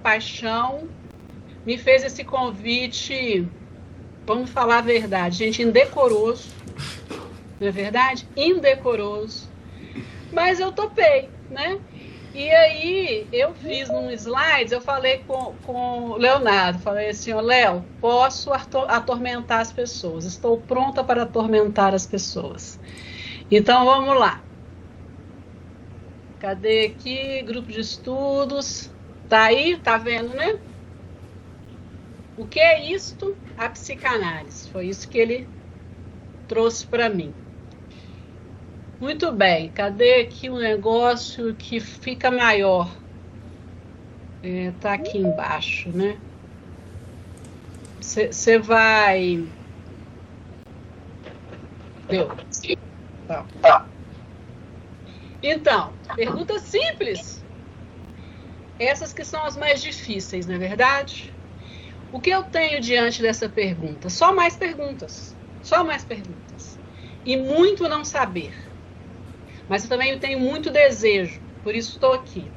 paixão, me fez esse convite, vamos falar a verdade, gente, indecoroso, não é verdade? Indecoroso. Mas eu topei, né? E aí, eu fiz num slide, eu falei com o Leonardo, falei assim, Léo, posso atormentar as pessoas, estou pronta para atormentar as pessoas. Então, vamos lá. Cadê aqui? Grupo de estudos. Tá aí? Tá vendo, né? O que é isto? A psicanálise. Foi isso que ele trouxe para mim. Muito bem, cadê aqui um negócio que fica maior? Tá aqui embaixo, né? Você vai... Deu. Tá. Então, pergunta simples. Essas que são as mais difíceis, não é verdade? O que eu tenho diante dessa pergunta? Só mais perguntas. Só mais perguntas. E muito não saber. Mas eu também tenho muito desejo, por isso estou aqui.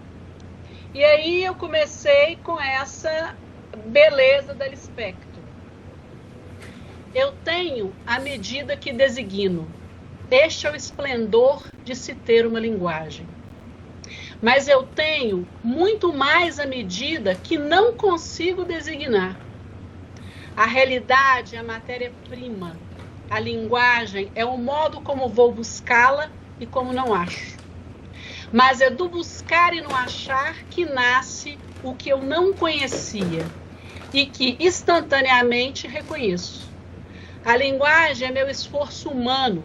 E aí eu comecei com essa beleza da Lispector. Eu tenho a medida que designo. Este é o esplendor de se ter uma linguagem. Mas eu tenho muito mais a medida que não consigo designar. A realidade é a matéria-prima. A linguagem é o modo como vou buscá-la e como não acho. Mas é do buscar e não achar que nasce o que eu não conhecia e que instantaneamente reconheço. A linguagem é meu esforço humano.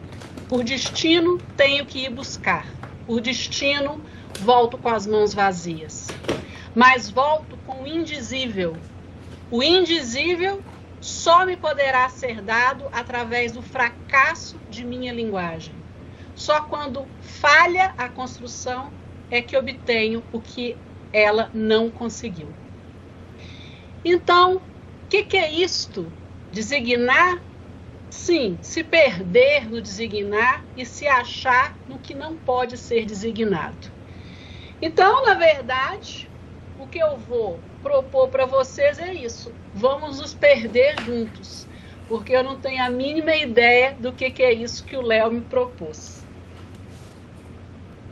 Por destino, tenho que ir buscar. Por destino, volto com as mãos vazias. Mas volto com o indizível. O indizível só me poderá ser dado através do fracasso de minha linguagem. Só quando falha a construção é que obtenho o que ela não conseguiu. Então, o que é isto? Designar? Sim, se perder no designar e se achar no que não pode ser designado. Então, na verdade, o que eu vou propor para vocês é isso. Vamos nos perder juntos, porque eu não tenho a mínima ideia do que é isso que o Léo me propôs.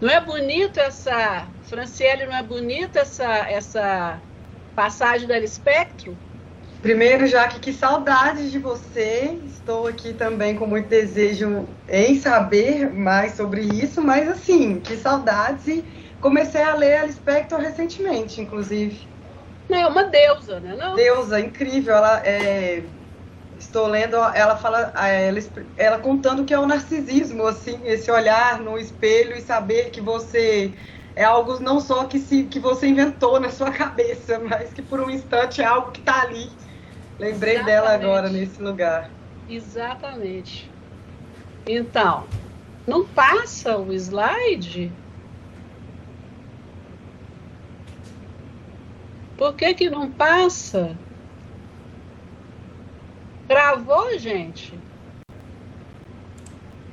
Não é bonito essa... Franciele, não é bonita essa passagem da Lispector? Primeiro, Jaque, que saudade de você. Estou aqui também com muito desejo em saber mais sobre isso, mas assim, que saudades. E comecei a ler a Lispector recentemente, inclusive. É uma deusa, né? Não? Deusa, incrível. Estou lendo, ela fala, ela contando que é o narcisismo, assim, esse olhar no espelho e saber que você é algo não só que você inventou na sua cabeça, mas que por um instante é algo que está ali. Lembrei Exatamente. Dela agora nesse lugar. Exatamente. Então, não passa o slide? Por que não passa? Travou, gente?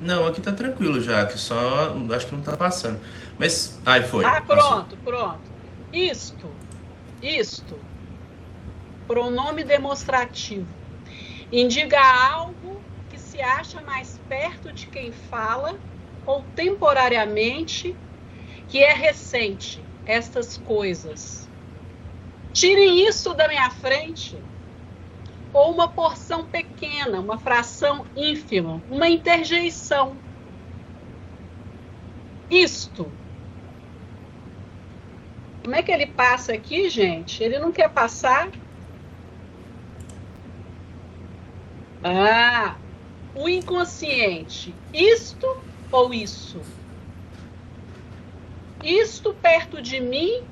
Não, aqui tá tranquilo já, que só acho que não tá passando. Mas, aí foi. Pronto, pronto. Isto. Pronome demonstrativo. Indica algo que se acha mais perto de quem fala ou temporariamente que é recente, estas coisas. Tirem isso da minha frente. Ou uma porção pequena, uma fração ínfima, uma interjeição. Isto. Como é que ele passa aqui, gente? Ele não quer passar? O inconsciente. Isto ou isso? Isto perto de mim,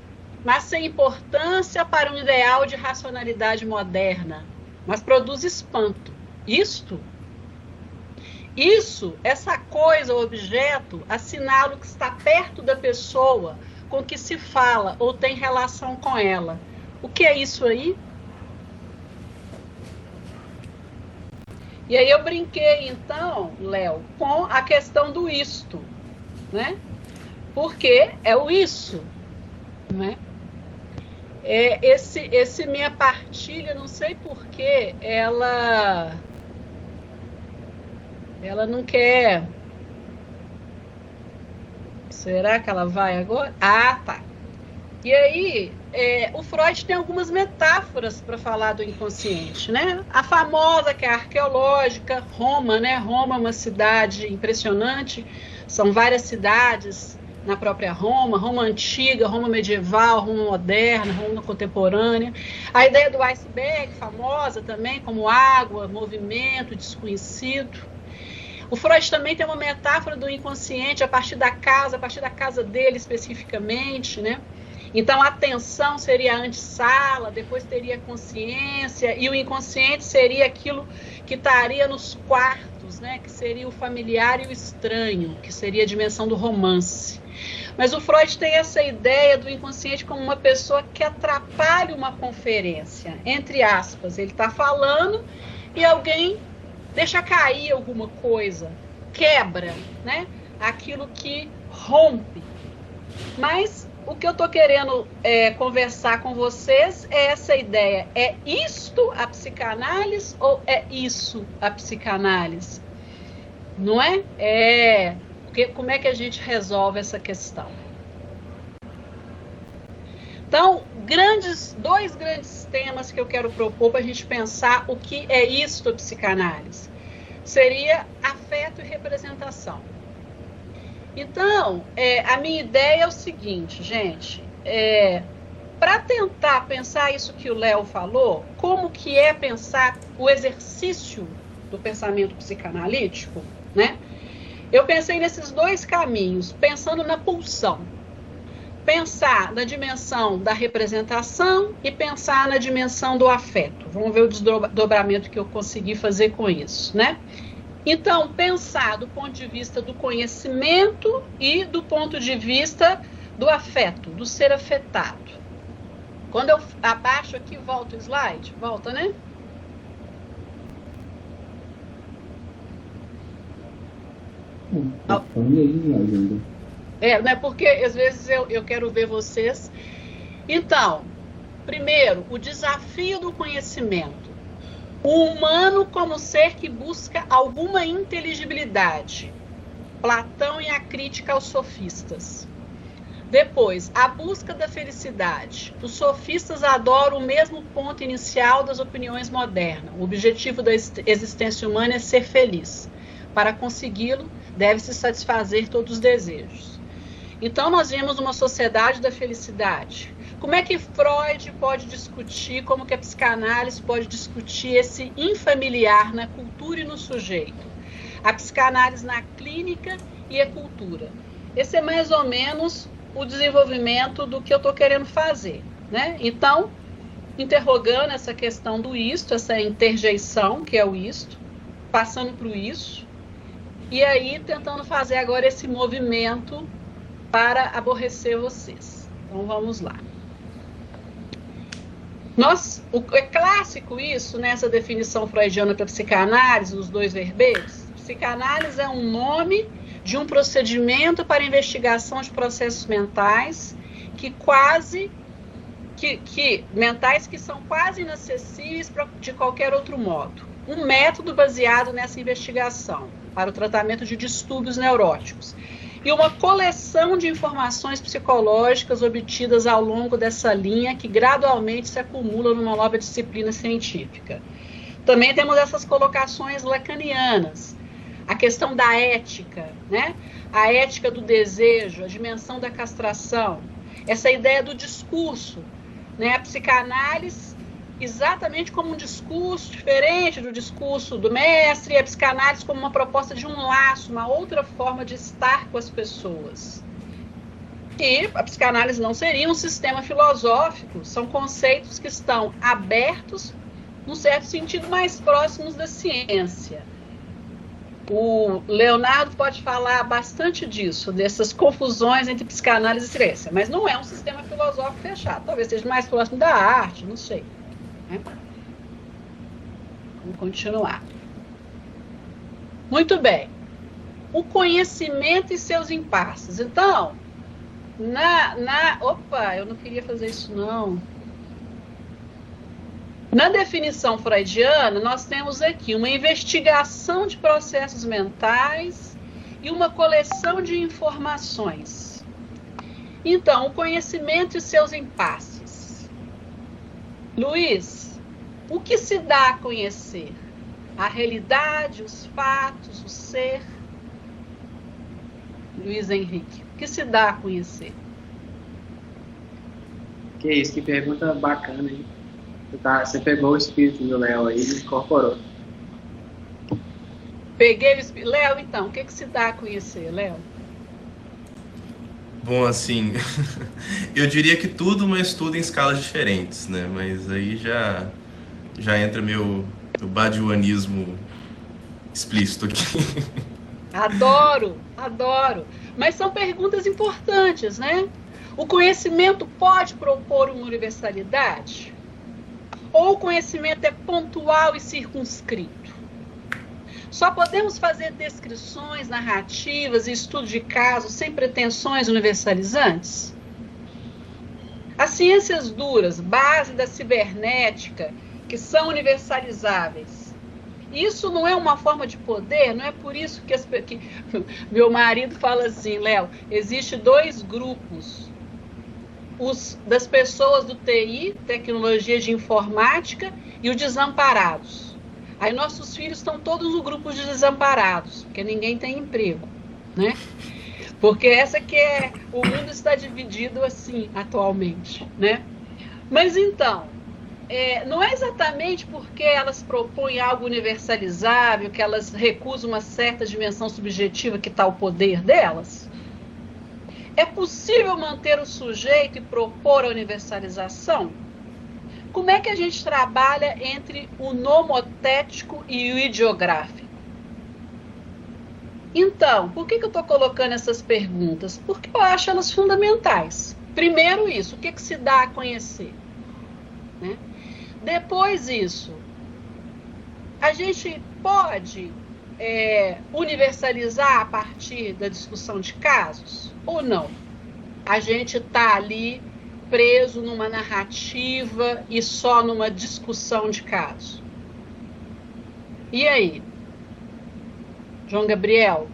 mas sem importância para um ideal de racionalidade moderna. Mas produz espanto. Isto? Isso, essa coisa, objeto, assinala que está perto da pessoa com que se fala ou tem relação com ela. O que é isso aí? E aí eu brinquei, então, Léo, com a questão do isto, né? Porque é o isso, né? Esse minha partilha, não sei porquê, ela não quer. Será que ela vai agora? Ah, tá. E aí, o Freud tem algumas metáforas para falar do inconsciente, né? A famosa, que é a arqueológica, Roma, né? Roma é uma cidade impressionante, são várias cidades na própria Roma, Roma antiga, Roma medieval, Roma moderna, Roma contemporânea. A ideia do iceberg, famosa também, como água, movimento, desconhecido. O Freud também tem uma metáfora do inconsciente a partir da casa dele especificamente, né? Então, a atenção seria a antessala, depois teria a consciência, e o inconsciente seria aquilo que estaria nos quartos, né? Que seria o familiar e o estranho, que seria a dimensão do romance. Mas o Freud tem essa ideia do inconsciente como uma pessoa que atrapalha uma conferência, entre aspas. Ele está falando e alguém deixa cair alguma coisa, quebra, né? Aquilo que rompe. Mas o que eu estou querendo conversar com vocês é essa ideia. É isto a psicanálise ou é isso a psicanálise? Não é? Como é que a gente resolve essa questão? Então, dois grandes temas que eu quero propor para a gente pensar o que é isto a psicanálise. Seria afeto e representação. Então, a minha ideia é o seguinte, gente, para tentar pensar isso que o Léo falou, como que é pensar o exercício do pensamento psicanalítico, né? Eu pensei nesses dois caminhos, pensando na pulsão. Pensar na dimensão da representação e pensar na dimensão do afeto. Vamos ver o desdobramento que eu consegui fazer com isso, né? Então, pensar do ponto de vista do conhecimento e do ponto de vista do afeto, do ser afetado. Quando eu abaixo aqui, volta o slide? Volta, né? Né? Porque às vezes eu quero ver vocês. Então, primeiro, o desafio do conhecimento. O humano como ser que busca alguma inteligibilidade. Platão e a crítica aos sofistas. Depois, a busca da felicidade. Os sofistas adoram o mesmo ponto inicial das opiniões modernas. O objetivo da existência humana é ser feliz. Para consegui-lo, deve-se satisfazer todos os desejos. Então, nós vimos uma sociedade da felicidade. Como é que Freud pode discutir, como que a psicanálise pode discutir esse infamiliar na cultura e no sujeito? A psicanálise na clínica e a cultura. Esse é mais ou menos o desenvolvimento do que eu estou querendo fazer, né? Então, interrogando essa questão do isto, essa interjeição, que é o isto, passando para o isso, e aí tentando fazer agora esse movimento para aborrecer vocês. Então, vamos lá. É clássico isso, nessa definição freudiana para psicanálise, os dois verbetes. Psicanálise é um nome de um procedimento para investigação de processos mentais mentais que são quase inacessíveis de qualquer outro modo. Um método baseado nessa investigação para o tratamento de distúrbios neuróticos. E uma coleção de informações psicológicas obtidas ao longo dessa linha que gradualmente se acumulam numa nova disciplina científica. Também temos essas colocações lacanianas, a questão da ética, né? A ética do desejo, a dimensão da castração, essa ideia do discurso, né? A psicanálise exatamente como um discurso diferente do discurso do mestre, e a psicanálise como uma proposta de um laço, uma outra forma de estar com as pessoas. E a psicanálise não seria um sistema filosófico, são conceitos que estão abertos, num certo sentido, mais próximos da ciência. O Leonardo pode falar bastante disso, dessas confusões entre psicanálise e ciência, mas não é um sistema filosófico fechado, talvez seja mais próximo da arte, não sei. Vamos continuar. Muito bem. O conhecimento e seus impasses. Então, opa, eu não queria fazer isso não. Na definição freudiana, nós temos aqui uma investigação de processos mentais e uma coleção de informações. Então, o conhecimento e seus impasses. Luiz, o que se dá a conhecer? A realidade, os fatos, o ser? Luiz Henrique, o que se dá a conhecer? Que isso, que pergunta bacana, hein? Você pegou o espírito do Léo aí e incorporou. Peguei o espírito. Léo, então, o que se dá a conhecer, Léo? Bom, assim, eu diria que tudo, mas tudo em escalas diferentes, né? Mas aí já entra meu badiuanismo explícito aqui. Adoro, adoro. Mas são perguntas importantes, né? O conhecimento pode propor uma universalidade? Ou o conhecimento é pontual e circunscrito? Só podemos fazer descrições, narrativas e estudo de casos sem pretensões universalizantes? As ciências duras, base da cibernética, que são universalizáveis, isso não é uma forma de poder? Não é por isso que meu marido fala assim, Léo, existe 2 grupos, os das pessoas do TI, tecnologia de informática, e os desamparados. Aí nossos filhos estão todos no grupo de desamparados, porque ninguém tem emprego, né? Porque essa que é, o mundo está dividido assim atualmente, né? Mas então, não é exatamente porque elas propõem algo universalizável, que elas recusam uma certa dimensão subjetiva que está o poder delas? É possível manter o sujeito e propor a universalização? Como é que a gente trabalha entre o nomotético e o ideográfico? Então, por que eu estou colocando essas perguntas? Porque eu acho elas fundamentais. Primeiro isso, o que se dá a conhecer? Né? Depois isso, a gente pode universalizar a partir da discussão de casos ou não? A gente está ali preso numa narrativa e só numa discussão de casos. E aí? João Gabriel,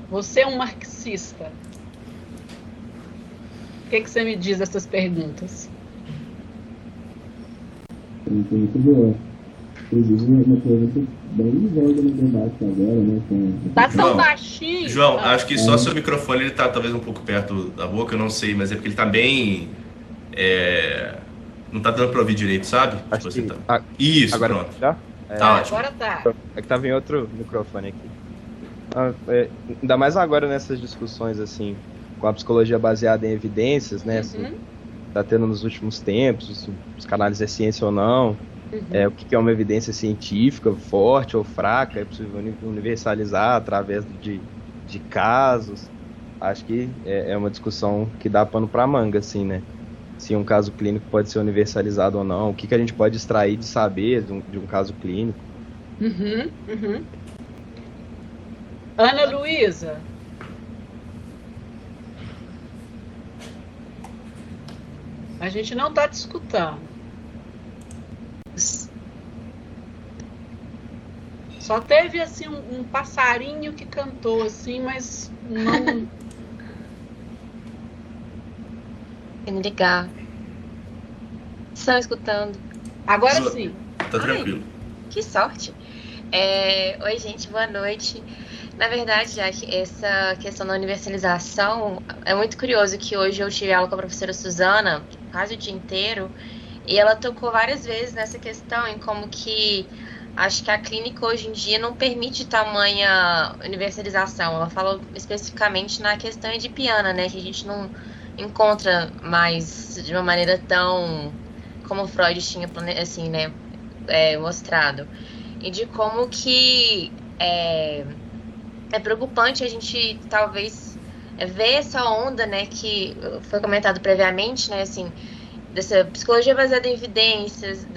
você é um marxista. O que você me diz dessas perguntas? Muito boa. Inclusive, uma pergunta bem em voga no debate agora, né? Tá tão baixinho. João, acho que só seu microfone ele tá talvez um pouco perto da boca, eu não sei, mas é porque ele tá bem... não tá dando pra ouvir direito, sabe? Acho você que... tá... Isso, agora pronto. Já? Tá ótimo. Agora tá. É que tava em outro microfone aqui. Ainda mais agora nessas discussões, assim, com a psicologia baseada em evidências, né? Assim, tá tendo nos últimos tempos, psicanálise é ciência ou não, o que é uma evidência científica, forte ou fraca, é possível universalizar através de casos. Acho que é uma discussão que dá pano pra manga, assim, né? Se um caso clínico pode ser universalizado ou não, o que a gente pode extrair de saber de um caso clínico. Ana Luísa. A gente não está te escutando. Só teve assim um passarinho que cantou assim, mas não. Tem que ligar. Estão escutando? Agora sim. Tá tranquilo. Que sorte. Oi, gente, boa noite. Na verdade, já que essa questão da universalização, é muito curioso que hoje eu tive aula com a professora Suzana, quase o dia inteiro, e ela tocou várias vezes nessa questão, em como que acho que a clínica hoje em dia não permite tamanha universalização. Ela falou especificamente na questão edipiana, né, que a gente não encontra mais de uma maneira tão como Freud tinha, assim, né, mostrado. E de como que é preocupante a gente talvez ver essa onda, né, que foi comentado previamente, né, assim, dessa psicologia baseada em evidências,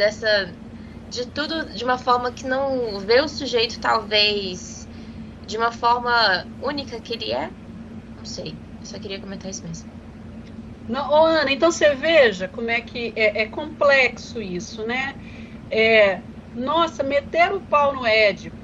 de tudo de uma forma que não vê o sujeito talvez de uma forma única que ele é. Não sei, só queria comentar isso mesmo. Não, Ana, então você veja como é que é complexo isso, né? Nossa, meteram o pau no Édipo.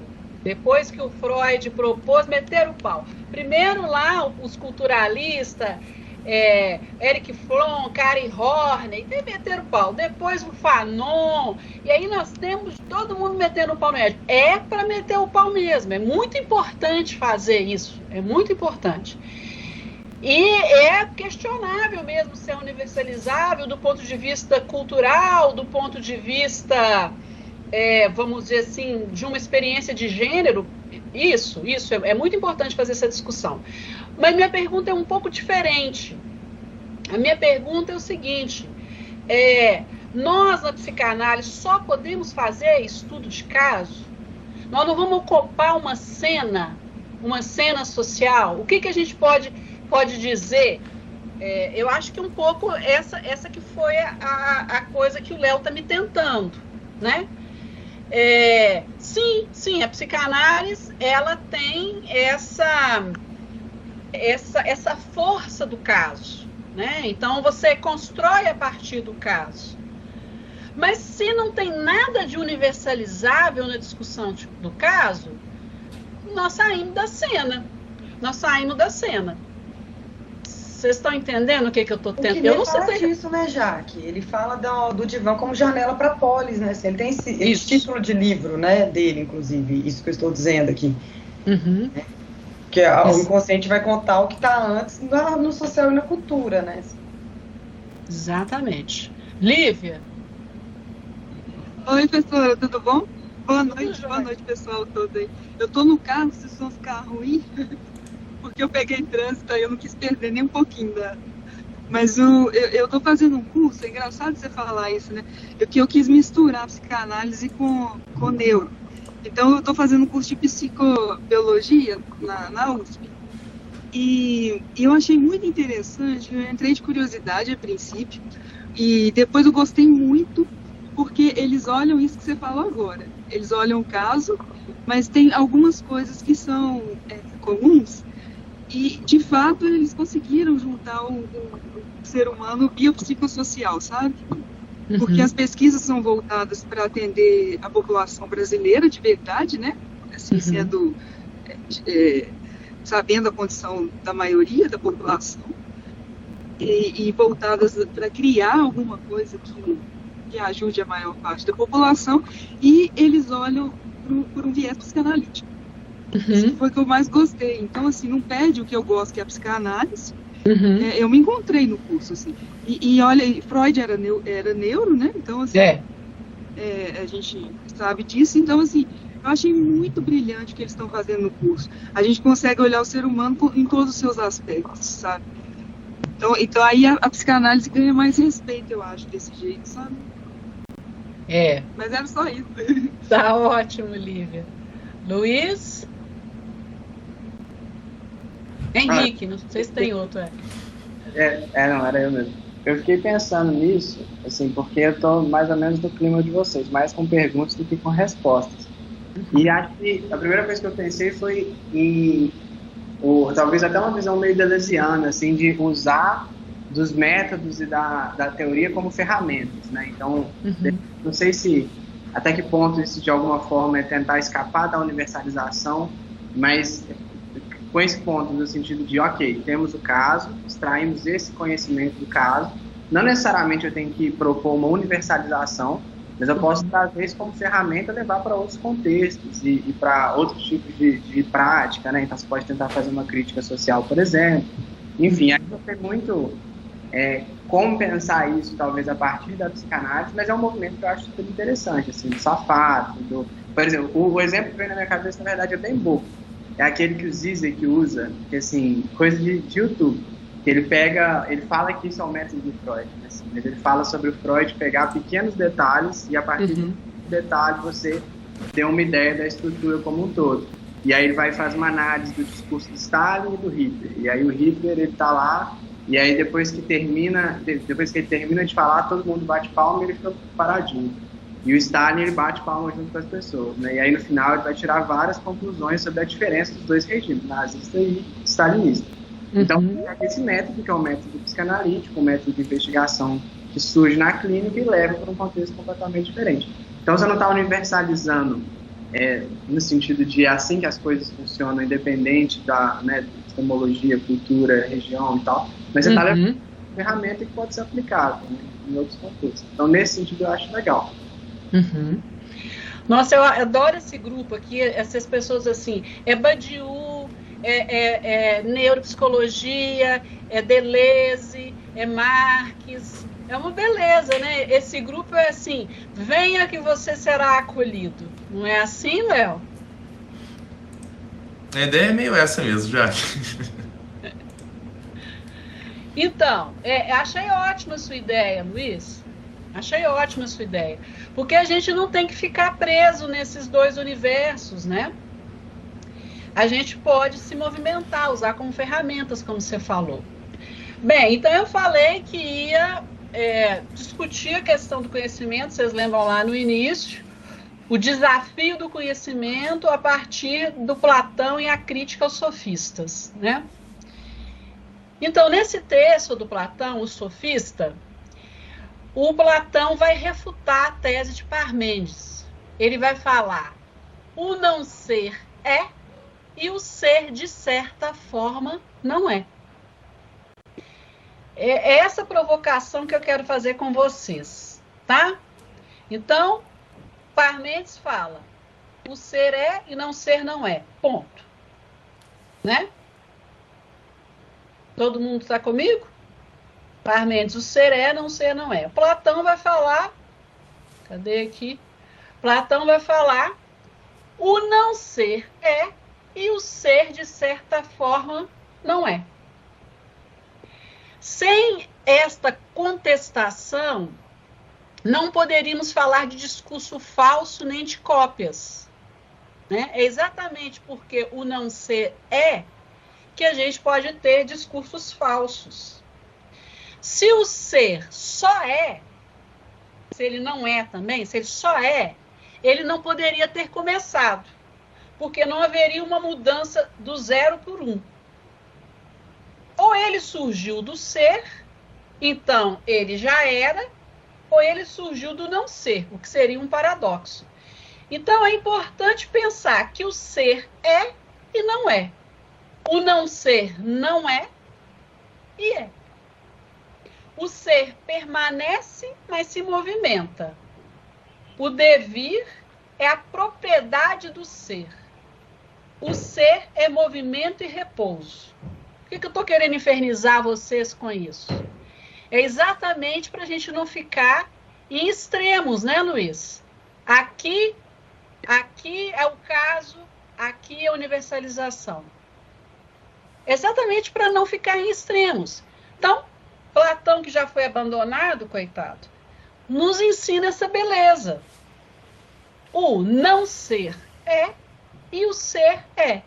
Depois que o Freud propôs, meteram o pau. Primeiro lá, os culturalistas, Eric Fromm, Karen Horney, meteram o pau. Depois o Fanon. E aí nós temos todo mundo metendo o pau no Édipo. É para meter o pau mesmo. É muito importante fazer isso. É muito importante. E é questionável mesmo ser universalizável do ponto de vista cultural, do ponto de vista... vamos dizer assim, de uma experiência de gênero. Isso é muito importante fazer essa discussão. Mas minha pergunta é um pouco diferente. A minha pergunta é o seguinte: nós na psicanálise só podemos fazer estudo de caso? Nós não vamos ocupar uma cena social? O que a gente pode dizer? Eu acho que um pouco essa que foi a coisa que o Léo está me tentando, né? Sim, a psicanálise, ela tem essa força do caso, né? Então você constrói a partir do caso. Mas se não tem nada de universalizável na discussão do caso, nós saímos da cena. Vocês estão entendendo o que eu estou tentando? Eu não sei fala disso, né, Jaque? Ele fala do divã como janela para a polis, né? Ele tem esse título de livro, né, dele, inclusive, isso que eu estou dizendo aqui. Uhum. Que o inconsciente vai contar o que está antes no social e na cultura, né? Exatamente. Lívia? Oi, professora, tudo bom? Boa noite, pessoal todo aí. Eu estou no carro, se o som ficar ruim... porque eu peguei trânsito aí, eu não quis perder nem um pouquinho Mas eu estou fazendo um curso, é engraçado você falar isso, né? Eu quis misturar psicanálise com neuro. Então, eu estou fazendo um curso de psicobiologia na USP. E eu achei muito interessante, eu entrei de curiosidade a princípio, e depois eu gostei muito, porque eles olham isso que você falou agora. Eles olham o caso, mas tem algumas coisas que são comuns. E, de fato, eles conseguiram juntar o ser humano biopsicossocial, sabe? Porque as pesquisas são voltadas para atender a população brasileira de verdade, né? Assim, sendo, sabendo a condição da maioria da população. E voltadas para criar alguma coisa que ajude a maior parte da população. E eles olham por um viés psicanalítico. Isso foi o que eu mais gostei. Então, assim, não perde o que eu gosto, que é a psicanálise. Eu me encontrei no curso, assim. E olha, Freud era neuro, né? Então, assim, a gente sabe disso. Então, assim, eu achei muito brilhante o que eles estão fazendo no curso. A gente consegue olhar o ser humano em todos os seus aspectos, sabe? Então aí a psicanálise ganha mais respeito, eu acho, desse jeito, sabe? Mas era só isso. Tá ótimo, Lívia. Luiz? Henrique, não sei se tem outro. Não, era eu mesmo. Eu fiquei pensando nisso, assim, porque eu tô mais ou menos no clima de vocês, mais com perguntas do que com respostas. E acho que a primeira coisa que eu pensei foi em talvez até uma visão meio deleuziana, assim, de usar dos métodos e da teoria como ferramentas, né? Então, não sei se até que ponto isso de alguma forma é tentar escapar da universalização, mas com esse ponto no sentido de, ok, temos o caso, extraímos esse conhecimento do caso, não necessariamente eu tenho que propor uma universalização, mas eu posso trazer isso como ferramenta e levar para outros contextos e para outros tipos de prática, né? Então você pode tentar fazer uma crítica social, por exemplo. Enfim, aí eu sei muito como pensar isso, talvez a partir da psicanálise, mas é um movimento que eu acho super interessante, assim, do Safato, por exemplo, o exemplo que vem na minha cabeça, na verdade, é bem bobo. É aquele que o Zizek usa, que assim, coisa de YouTube. Que ele fala que isso é um método de Freud, né? Assim, ele fala sobre o Freud pegar pequenos detalhes e a partir do detalhe você ter uma ideia da estrutura como um todo. E aí ele vai fazer uma análise do discurso de Stalin e do Hitler. E aí o Hitler, ele tá lá, e aí depois que ele termina de falar, todo mundo bate palma e ele fica paradinho. E o Stalin, ele bate palma junto com as pessoas, né? E aí no final ele vai tirar várias conclusões sobre a diferença dos dois regimes, nazista e stalinista. Então, esse método, que é um método psicanalítico, um método de investigação que surge na clínica e leva para um contexto completamente diferente. Então, você não está universalizando no sentido de assim que as coisas funcionam, independente da epistemologia, cultura, região e tal, mas você está levando uma ferramenta que pode ser aplicada em outros contextos. Então, nesse sentido, eu acho legal. Nossa, eu adoro esse grupo aqui, essas pessoas assim, Badiou, neuropsicologia, Deleuze, Marx, é uma beleza, né? Esse grupo é assim, venha que você será acolhido. Não é assim, Léo? A ideia é meio essa mesmo, já. Então, achei ótima a sua ideia, Luiz. Achei ótima a sua ideia. Porque a gente não tem que ficar preso nesses dois universos, né? A gente pode se movimentar, usar como ferramentas, como você falou. Bem, então eu falei que ia discutir a questão do conhecimento, vocês lembram lá no início, o desafio do conhecimento a partir do Platão e a crítica aos sofistas, né? Então, nesse texto do Platão, o sofista, o Platão vai refutar a tese de Parmênides. Ele vai falar, o não ser é e o ser, de certa forma, não é. É essa provocação que eu quero fazer com vocês, tá? Então, Parmênides fala, o ser é e não ser não é, ponto. Né? Todo mundo está comigo? Parmênides, o ser é, não ser não é. Platão vai falar, cadê aqui? Platão vai falar, o não ser é e o ser, de certa forma, não é. Sem esta contestação, não poderíamos falar de discurso falso nem de cópias. Né? É exatamente porque o não ser é que a gente pode ter discursos falsos. Se o ser só é, se ele não é também, se ele só é, ele não poderia ter começado, porque não haveria uma mudança do 0 por 1. Ou ele surgiu do ser, então ele já era, ou ele surgiu do não ser, o que seria um paradoxo. Então é importante pensar que o ser é e não é. O não ser não é e é. O ser permanece, mas se movimenta. O devir é a propriedade do ser. O ser é movimento e repouso. Por que eu estou querendo infernizar vocês com isso? É exatamente para a gente não ficar em extremos, né, Luiz? Aqui é o caso, aqui é a universalização. Exatamente para não ficar em extremos. Então, Platão, que já foi abandonado, coitado, nos ensina essa beleza. O não ser é e o ser é.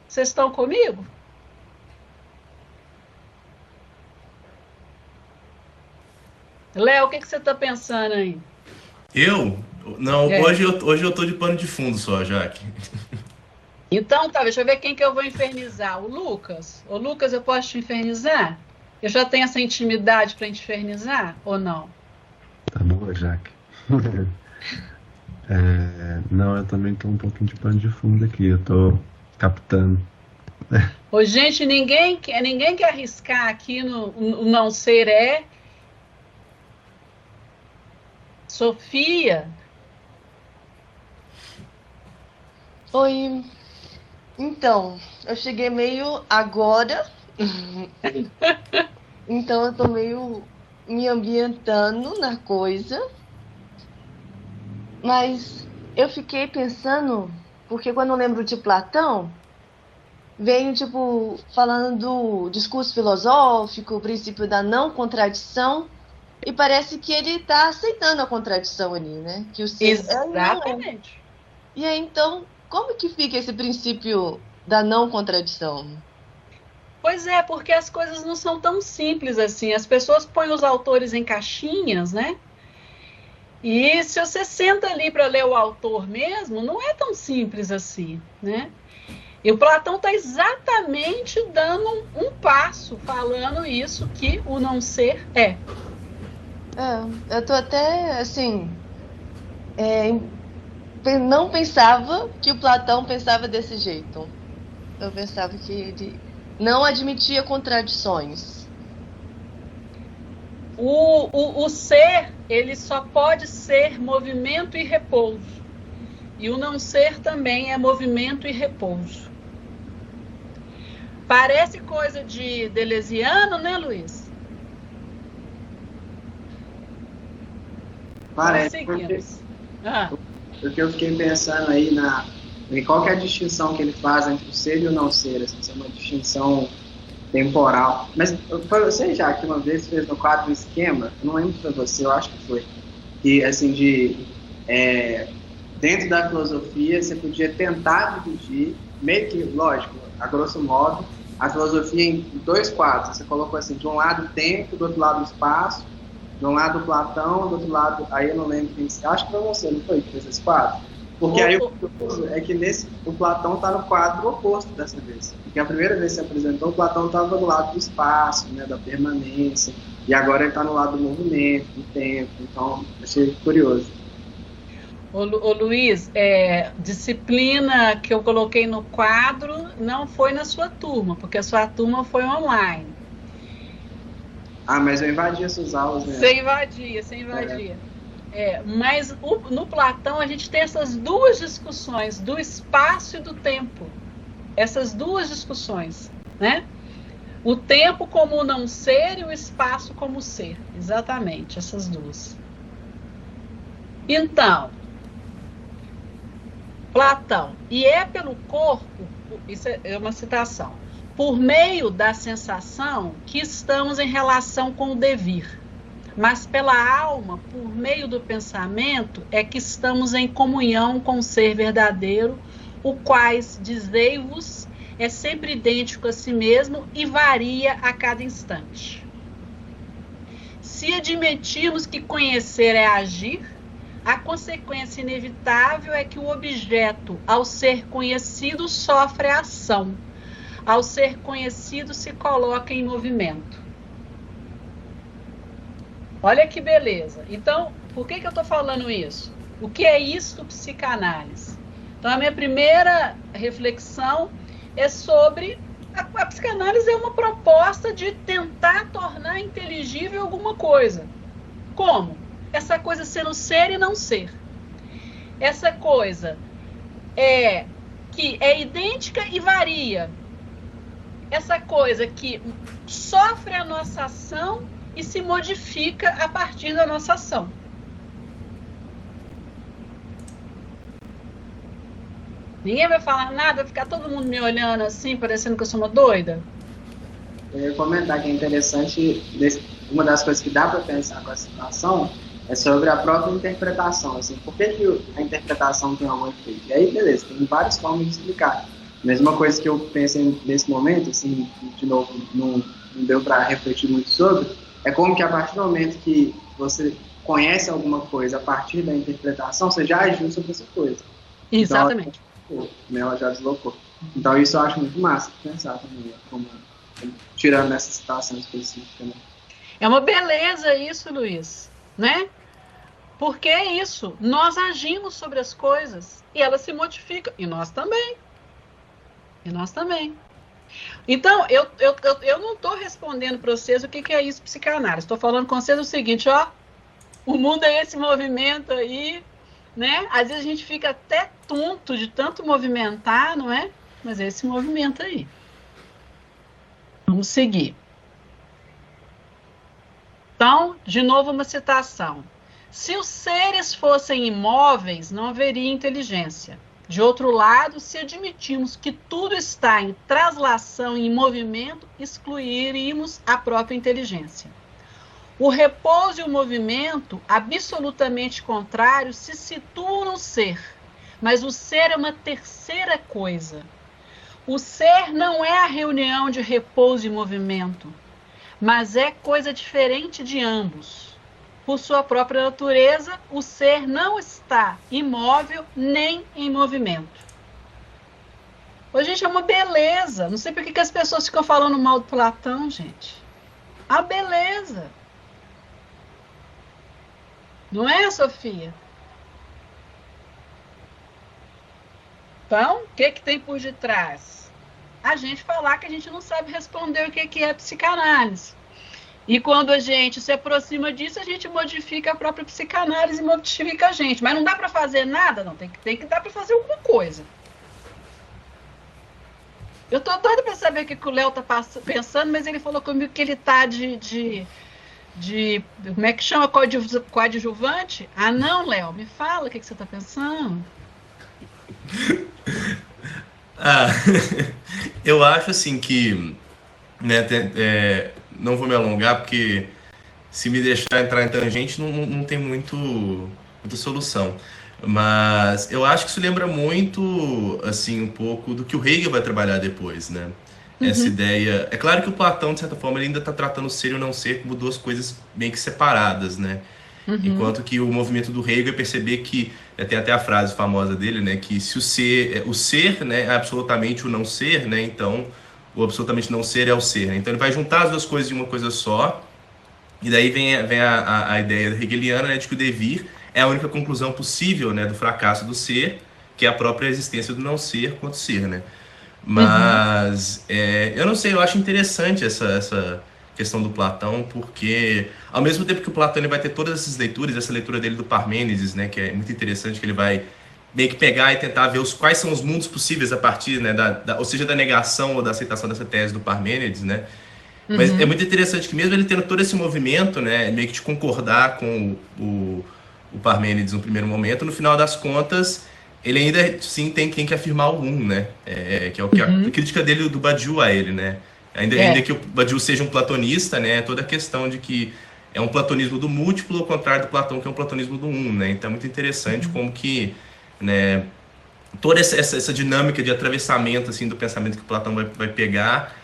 Vocês estão comigo? Léo, o que você está pensando aí? Eu? Não, hoje eu tô de pano de fundo só, Jaque. Então, tá, deixa eu ver quem que eu vou infernizar. O Lucas? Ô, Lucas, eu posso te infernizar? Eu já tenho essa intimidade para te infernizar ou não? Tá bom, Jaque. Não, eu também tô um pouquinho de pano de fundo aqui. Eu tô captando. Ô, gente, ninguém quer arriscar aqui no não ser é. Sofia? Oi. Então, eu cheguei meio agora. Então eu tô meio me ambientando na coisa. Mas eu fiquei pensando, porque quando eu lembro de Platão, veio tipo falando do discurso filosófico, o princípio da não contradição, e parece que ele está aceitando a contradição ali, né? Que o ser exatamente. E aí então, como que fica esse princípio da não contradição? Pois é, porque as coisas não são tão simples assim. As pessoas põem os autores em caixinhas, né? E se você senta ali para ler o autor mesmo, não é tão simples assim, né? E o Platão está exatamente dando um passo, falando isso que o não ser é. Eu tô até, assim, não pensava que o Platão pensava desse jeito. Eu pensava que ele não admitia contradições. O ser, ele só pode ser movimento e repouso. E o não ser também é movimento e repouso. Parece coisa de Deleuziano, né, Luiz? Parece, porque eu fiquei pensando aí em qual que é a distinção que ele faz entre o ser e o não ser, assim, se é uma distinção temporal. Mas foi você já que uma vez fez no quadro esquema, eu não lembro se foi você, eu acho que foi, que assim, dentro da filosofia você podia tentar dividir, meio que, lógico, a grosso modo, a filosofia em 2 quadros. Você colocou assim, de um lado o tempo, do outro lado o espaço, de um lado o Platão, do outro lado, aí eu não lembro quem, acho que foi você, não foi que fez esse quadro? Porque aí o Platão está no quadro oposto dessa vez. Porque a primeira vez que se apresentou, o Platão estava do lado do espaço, né, da permanência, e agora ele está no lado do movimento, do tempo. Então, achei curioso. Ô Luiz, disciplina que eu coloquei no quadro não foi na sua turma, porque a sua turma foi online. Mas eu invadi as suas aulas, né? Você invadia. Mas no Platão a gente tem essas 2 discussões, do espaço e do tempo. Essas 2 discussões, né? O tempo como não ser e o espaço como ser. Exatamente, essas 2. Então, Platão, e é pelo corpo, isso é uma citação, por meio da sensação que estamos em relação com o devir, mas pela alma, por meio do pensamento, é que estamos em comunhão com o ser verdadeiro, o quais, dizei-vos, é sempre idêntico a si mesmo e varia a cada instante. Se admitirmos que conhecer é agir, a consequência inevitável é que o objeto, ao ser conhecido, sofre a ação. Ao ser conhecido, se coloca em movimento. Olha que beleza. Então, por que eu estou falando isso? O que é isto, psicanálise? Então, a minha primeira reflexão é sobre... A psicanálise é uma proposta de tentar tornar inteligível alguma coisa. Como? Essa coisa sendo ser e não ser. Essa coisa que é idêntica e varia. Essa coisa que sofre a nossa ação e se modifica a partir da nossa ação. Ninguém vai falar nada, vai ficar todo mundo me olhando assim, parecendo que eu sou uma doida? Eu ia comentar que é interessante, uma das coisas que dá para pensar com essa situação é sobre a própria interpretação, assim, por que a interpretação tem algum efeito? E aí, beleza, tem várias formas de explicar. Mesma coisa que eu pensei nesse momento, assim, de novo, não deu para refletir muito sobre, é como que a partir do momento que você conhece alguma coisa a partir da interpretação, você já agiu sobre essa coisa. Exatamente. Então, ela já deslocou. Então, isso eu acho muito massa de pensar também, como tirando essa situação específica. Né? É uma beleza isso, Luiz, né? Porque é isso, nós agimos sobre as coisas e elas se modificam, e nós também. Então, eu não estou respondendo para vocês o que é isso, psicanálise. Estou falando com vocês o seguinte, ó, o mundo é esse movimento aí, né? Às vezes a gente fica até tonto de tanto movimentar, não é? Mas é esse movimento aí. Vamos seguir. Então, de novo uma citação. Se os seres fossem imóveis, não haveria inteligência. De outro lado, se admitirmos que tudo está em translação e em movimento, excluiríamos a própria inteligência. O repouso e o movimento, absolutamente contrários, se situam no ser, mas o ser é uma terceira coisa. O ser não é a reunião de repouso e movimento, mas é coisa diferente de ambos. Por sua própria natureza, o ser não está imóvel nem em movimento. Ô, gente, é uma beleza. Não sei por que as pessoas ficam falando mal do Platão, gente. A beleza. Não é, Sofia? Então, o que tem por detrás? A gente falar que a gente não sabe responder o que é psicanálise. E quando a gente se aproxima disso, a gente modifica a própria psicanálise e modifica a gente. Mas não dá para fazer nada? Não, tem que dar para fazer alguma coisa. Eu tô doida para saber o que o Léo tá pensando, mas ele falou comigo que ele tá de como é que chama? Coadjuvante? Ah, não, Léo, me fala o que você tá pensando. Eu acho assim que, né, não vou me alongar, porque se me deixar entrar em tangente não tem muita solução. Mas eu acho que isso lembra muito, assim, um pouco do que o Hegel vai trabalhar depois, né? Essa ideia... É claro que o Platão, de certa forma, ele ainda está tratando o ser e o não ser como duas coisas meio que separadas, né? Enquanto que o movimento do Hegel é perceber que... Tem até a frase famosa dele, né? Que se o ser, né, é absolutamente o não ser, né? Então, o absolutamente não ser é o ser, né? Então, ele vai juntar as duas coisas em uma coisa só. E daí vem a ideia hegeliana, né, de que o devir é a única conclusão possível, né, do fracasso do ser, que é a própria existência do não ser quanto ser, né? Mas eu não sei, eu acho interessante essa questão do Platão, porque ao mesmo tempo que o Platão ele vai ter todas essas leituras, essa leitura dele do Parmênides, né, que é muito interessante, que ele vai meio que pegar e tentar ver quais são os mundos possíveis a partir, né, ou seja, da negação ou da aceitação dessa tese do Parmênides, né? Mas é muito interessante que mesmo ele tendo todo esse movimento, né, meio que de concordar com o Parmênides no primeiro momento, no final das contas, ele ainda sim tem que afirmar o né? Que é o que a crítica dele do Badiou a ele, né? Ainda que o Badiou seja um platonista, né? Toda a questão de que é um platonismo do múltiplo, ao contrário do Platão, que é um platonismo do né? Então é muito interessante como que, né, toda essa dinâmica de atravessamento assim, do pensamento que o Platão vai pegar.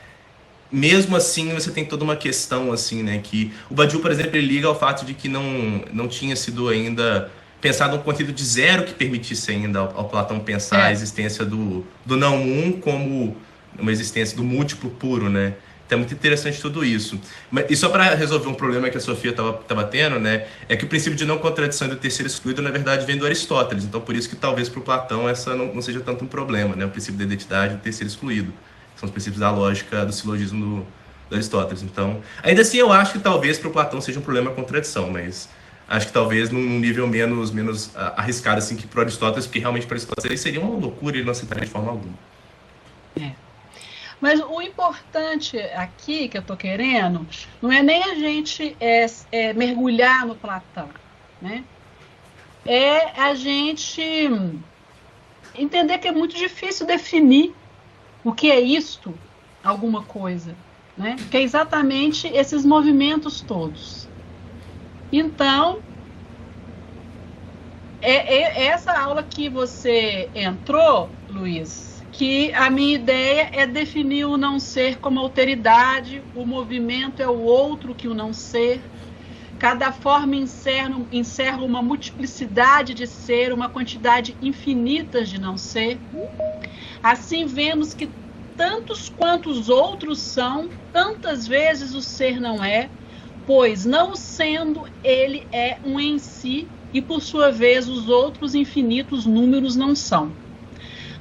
Mesmo assim, você tem toda uma questão, assim, né, que o Badiou, por exemplo, ele liga ao fato de que não tinha sido ainda pensado um conteúdo de zero que permitisse ainda ao Platão pensar a existência do não como uma existência do múltiplo puro, né? Então é muito interessante tudo isso. E só para resolver um problema que a Sofia estava tendo, né, é que o princípio de não contradição e do terceiro excluído, na verdade, vem do Aristóteles. Então, por isso que talvez para o Platão essa não seja tanto um problema, né, o princípio da identidade e do terceiro excluído. São os princípios da lógica do silogismo do Aristóteles. Então, ainda assim, eu acho que talvez para o Platão seja um problema a contradição, mas acho que talvez num nível menos arriscado assim, que para o Aristóteles, porque realmente para o Aristóteles seria uma loucura e ele não aceitaria de forma alguma. Mas o importante aqui, que eu estou querendo, não é nem a gente mergulhar no Platão, né? É a gente entender que é muito difícil definir o que é isto, alguma coisa, né? Que é exatamente esses movimentos todos. Então, essa aula que você entrou, Luiz, que a minha ideia é definir o não ser como alteridade, o movimento é o outro que o não ser, cada forma encerra uma multiplicidade de ser, uma quantidade infinita de não ser. Assim vemos que tantos quanto os outros são, tantas vezes o ser não é, pois não sendo ele é um em si, e por sua vez os outros infinitos números não são.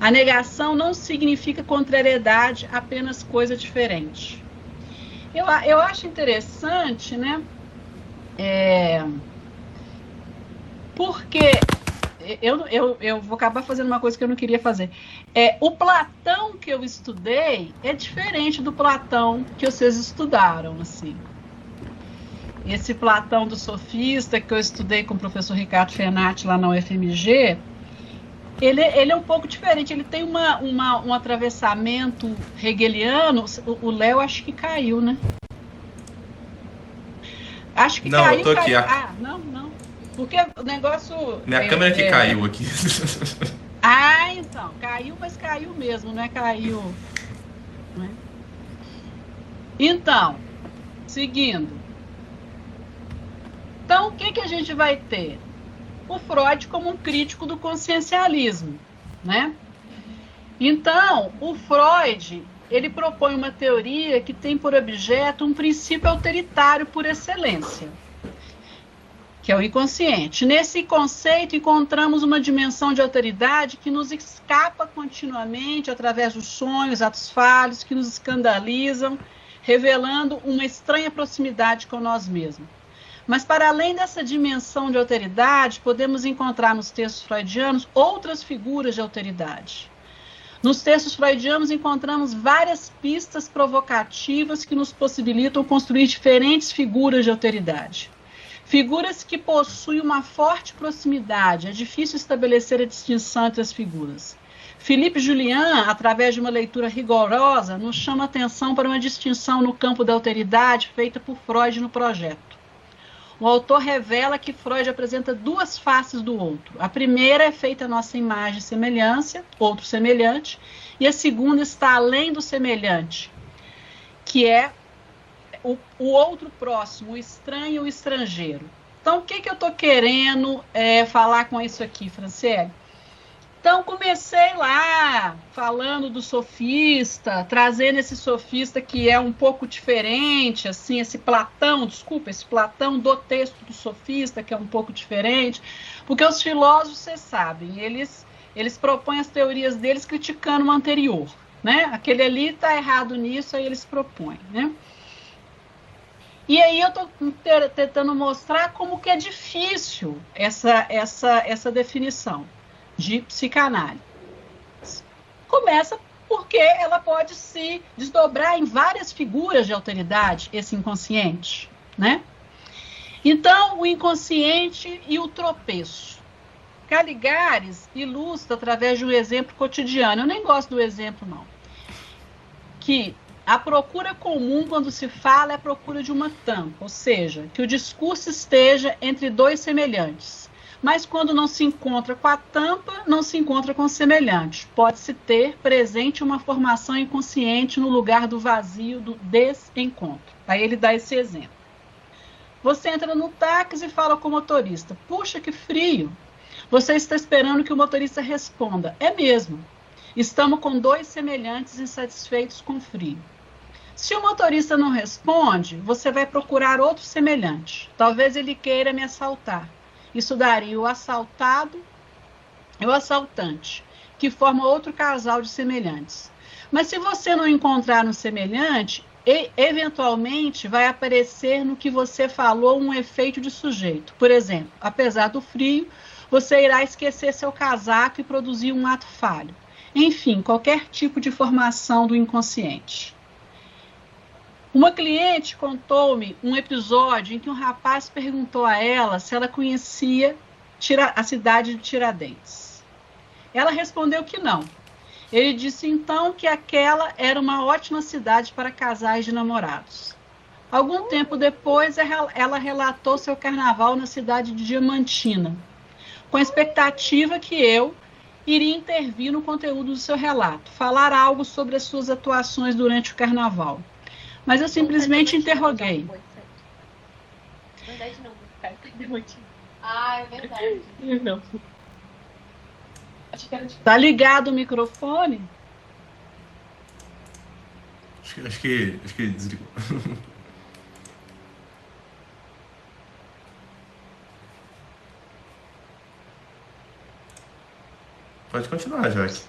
A negação não significa contrariedade, apenas coisa diferente. Eu acho interessante, né? Porque eu vou acabar fazendo uma coisa que eu não queria fazer. O Platão que eu estudei é diferente do Platão que vocês estudaram, assim. Esse Platão do sofista que eu estudei com o professor Ricardo Fenati lá na UFMG, ele é um pouco diferente. Ele tem um atravessamento hegeliano. O Léo acho que caiu, né? Acho que não, caiu. Eu tô aqui. Não. Porque o negócio... Minha câmera que caiu aqui. Então. Caiu, mas caiu mesmo, não é caiu... Né? Então, seguindo. Então, o que a gente vai ter? O Freud como um crítico do consciencialismo, né? Então, o Freud, ele propõe uma teoria que tem por objeto um princípio autoritário por excelência, que é o inconsciente. Nesse conceito, encontramos uma dimensão de autoridade que nos escapa continuamente através dos sonhos, atos falhos, que nos escandalizam, revelando uma estranha proximidade com nós mesmos. Mas, para além dessa dimensão de alteridade, podemos encontrar nos textos freudianos outras figuras de alteridade. Nos textos freudianos encontramos várias pistas provocativas que nos possibilitam construir diferentes figuras de alteridade. Figuras que possuem uma forte proximidade, é difícil estabelecer a distinção entre as figuras. Philippe Julian, através de uma leitura rigorosa, nos chama a atenção para uma distinção no campo da alteridade feita por Freud no projeto. O autor revela que Freud apresenta duas faces do outro. A primeira é feita a nossa imagem e semelhança, outro semelhante, e a segunda está além do semelhante, que é o outro próximo, o estranho e o estrangeiro. Então, o que eu estou querendo falar com isso aqui, Franciele? Então, comecei lá falando do sofista, trazendo esse sofista que é um pouco diferente, assim, esse Platão do texto do sofista, que é um pouco diferente, porque os filósofos, vocês sabem, eles propõem as teorias deles criticando o anterior, né? Aquele ali está errado nisso, aí eles propõem, né? E aí eu estou tentando mostrar como que é difícil essa definição de psicanálise. Começa porque ela pode se desdobrar em várias figuras de alteridade, esse inconsciente, né? Então, o inconsciente e o tropeço. Caligares ilustra através de um exemplo cotidiano. Eu nem gosto do exemplo, não. Que a procura comum, quando se fala, é a procura de uma tampa, ou seja, que o discurso esteja entre dois semelhantes. Mas quando não se encontra com a tampa, não se encontra com o semelhante. Pode-se ter presente uma formação inconsciente no lugar do vazio, do desencontro. Aí ele dá esse exemplo. Você entra no táxi e fala com o motorista: puxa, que frio. Você está esperando que o motorista responda: é mesmo. Estamos com dois semelhantes insatisfeitos com frio. Se o motorista não responde, você vai procurar outro semelhante. Talvez ele queira me assaltar. Isso daria o assaltado e o assaltante, que forma outro casal de semelhantes. Mas se você não encontrar um semelhante, eventualmente vai aparecer no que você falou um efeito de sujeito. Por exemplo, apesar do frio, você irá esquecer seu casaco e produzir um ato falho. Enfim, qualquer tipo de formação do inconsciente. Uma cliente contou-me um episódio em que um rapaz perguntou a ela se ela conhecia a cidade de Tiradentes. Ela respondeu que não. Ele disse então que aquela era uma ótima cidade para casais de namorados. Algum tempo depois, ela relatou seu carnaval na cidade de Diamantina, com a expectativa que eu iria intervir no conteúdo do seu relato, falar algo sobre as suas atuações durante o carnaval. Mas eu simplesmente interroguei. Verdade não, ah, é verdade. Não. Tá ligado o microfone? Acho que desligou. Pode continuar, Jaque.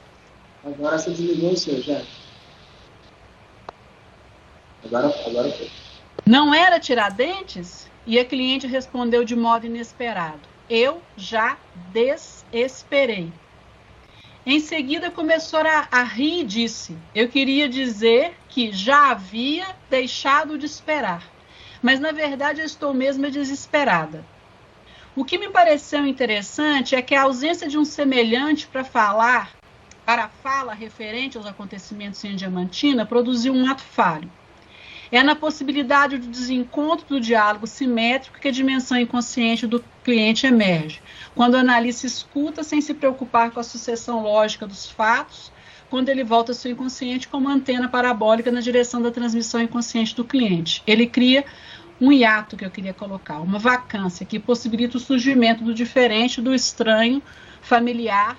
Agora você desligou o seu, Jaque. Agora foi. Não era Tiradentes? E a cliente respondeu de modo inesperado: eu já desesperei. Em seguida começou a rir e disse: eu queria dizer que já havia deixado de esperar, mas na verdade eu estou mesmo desesperada. O que me pareceu interessante é que a ausência de um semelhante para a fala referente aos acontecimentos em Diamantina produziu um ato falho. É na possibilidade do desencontro do diálogo simétrico que a dimensão inconsciente do cliente emerge, quando o analista escuta sem se preocupar com a sucessão lógica dos fatos, quando ele volta ao seu inconsciente como antena parabólica na direção da transmissão inconsciente do cliente. Ele cria um hiato que eu queria colocar, uma vacância que possibilita o surgimento do diferente, do estranho, familiar,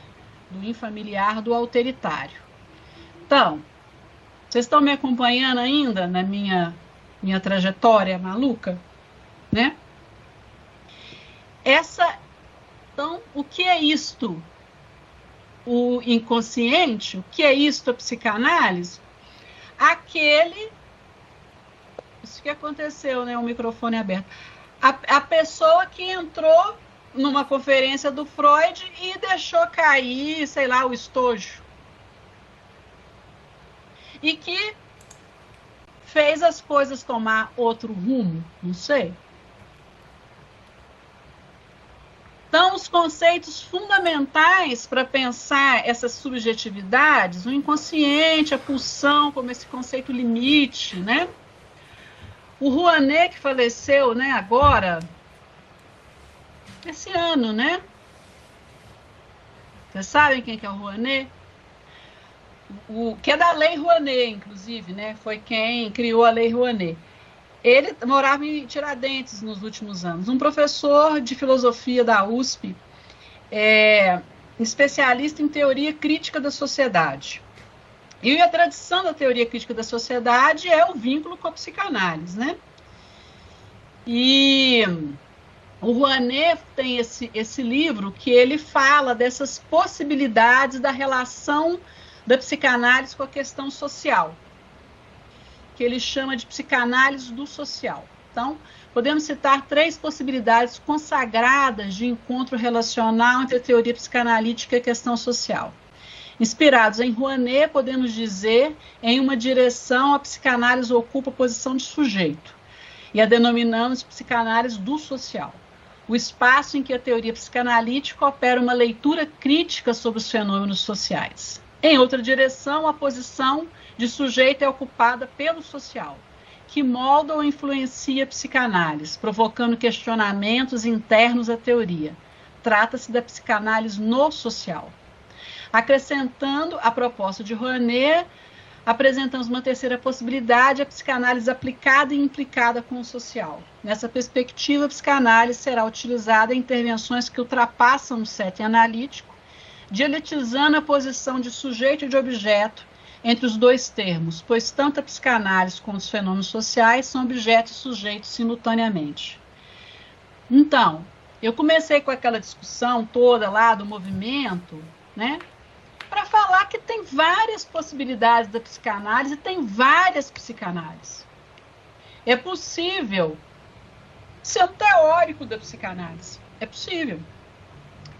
do infamiliar, do alteritário. Então, vocês estão me acompanhando ainda na minha trajetória maluca, né? Então, o que é isto? O inconsciente, o que é isto a psicanálise? Isso que aconteceu, né? O microfone aberto. A pessoa que entrou numa conferência do Freud e deixou cair, sei lá, o estojo. E que fez as coisas tomar outro rumo, não sei. Então, os conceitos fundamentais para pensar essas subjetividades, o inconsciente, a pulsão, como esse conceito limite, né? O Rouanet, que faleceu, né, agora, esse ano, né? Vocês sabem quem que é o Rouanet? Que é da Lei Rouanet, inclusive, né? Foi quem criou a Lei Rouanet. Ele morava em Tiradentes nos últimos anos. Um professor de filosofia da USP, especialista em teoria crítica da sociedade. E a tradição da teoria crítica da sociedade é o vínculo com a psicanálise, né? E o Rouanet tem esse livro que ele fala dessas possibilidades da relação da psicanálise com a questão social, que ele chama de psicanálise do social. Então, podemos citar 3 possibilidades consagradas de encontro relacional entre a teoria psicanalítica e a questão social. Inspirados em Rouanet, podemos dizer, em uma direção, a psicanálise ocupa a posição de sujeito, e a denominamos psicanálise do social, o espaço em que a teoria psicanalítica opera uma leitura crítica sobre os fenômenos sociais. Em outra direção, a posição de sujeito é ocupada pelo social, que molda ou influencia a psicanálise, provocando questionamentos internos à teoria. Trata-se da psicanálise no social. Acrescentando a proposta de Rouanet, apresentamos uma terceira possibilidade, a psicanálise aplicada e implicada com o social. Nessa perspectiva, a psicanálise será utilizada em intervenções que ultrapassam o setting analítico, dialetizando a posição de sujeito e de objeto entre os 2 termos, pois tanto a psicanálise como os fenômenos sociais são objetos e sujeitos simultaneamente. Então, eu comecei com aquela discussão toda lá do movimento, né? Para falar que tem várias possibilidades da psicanálise, tem várias psicanálises. É possível ser um teórico da psicanálise. É possível.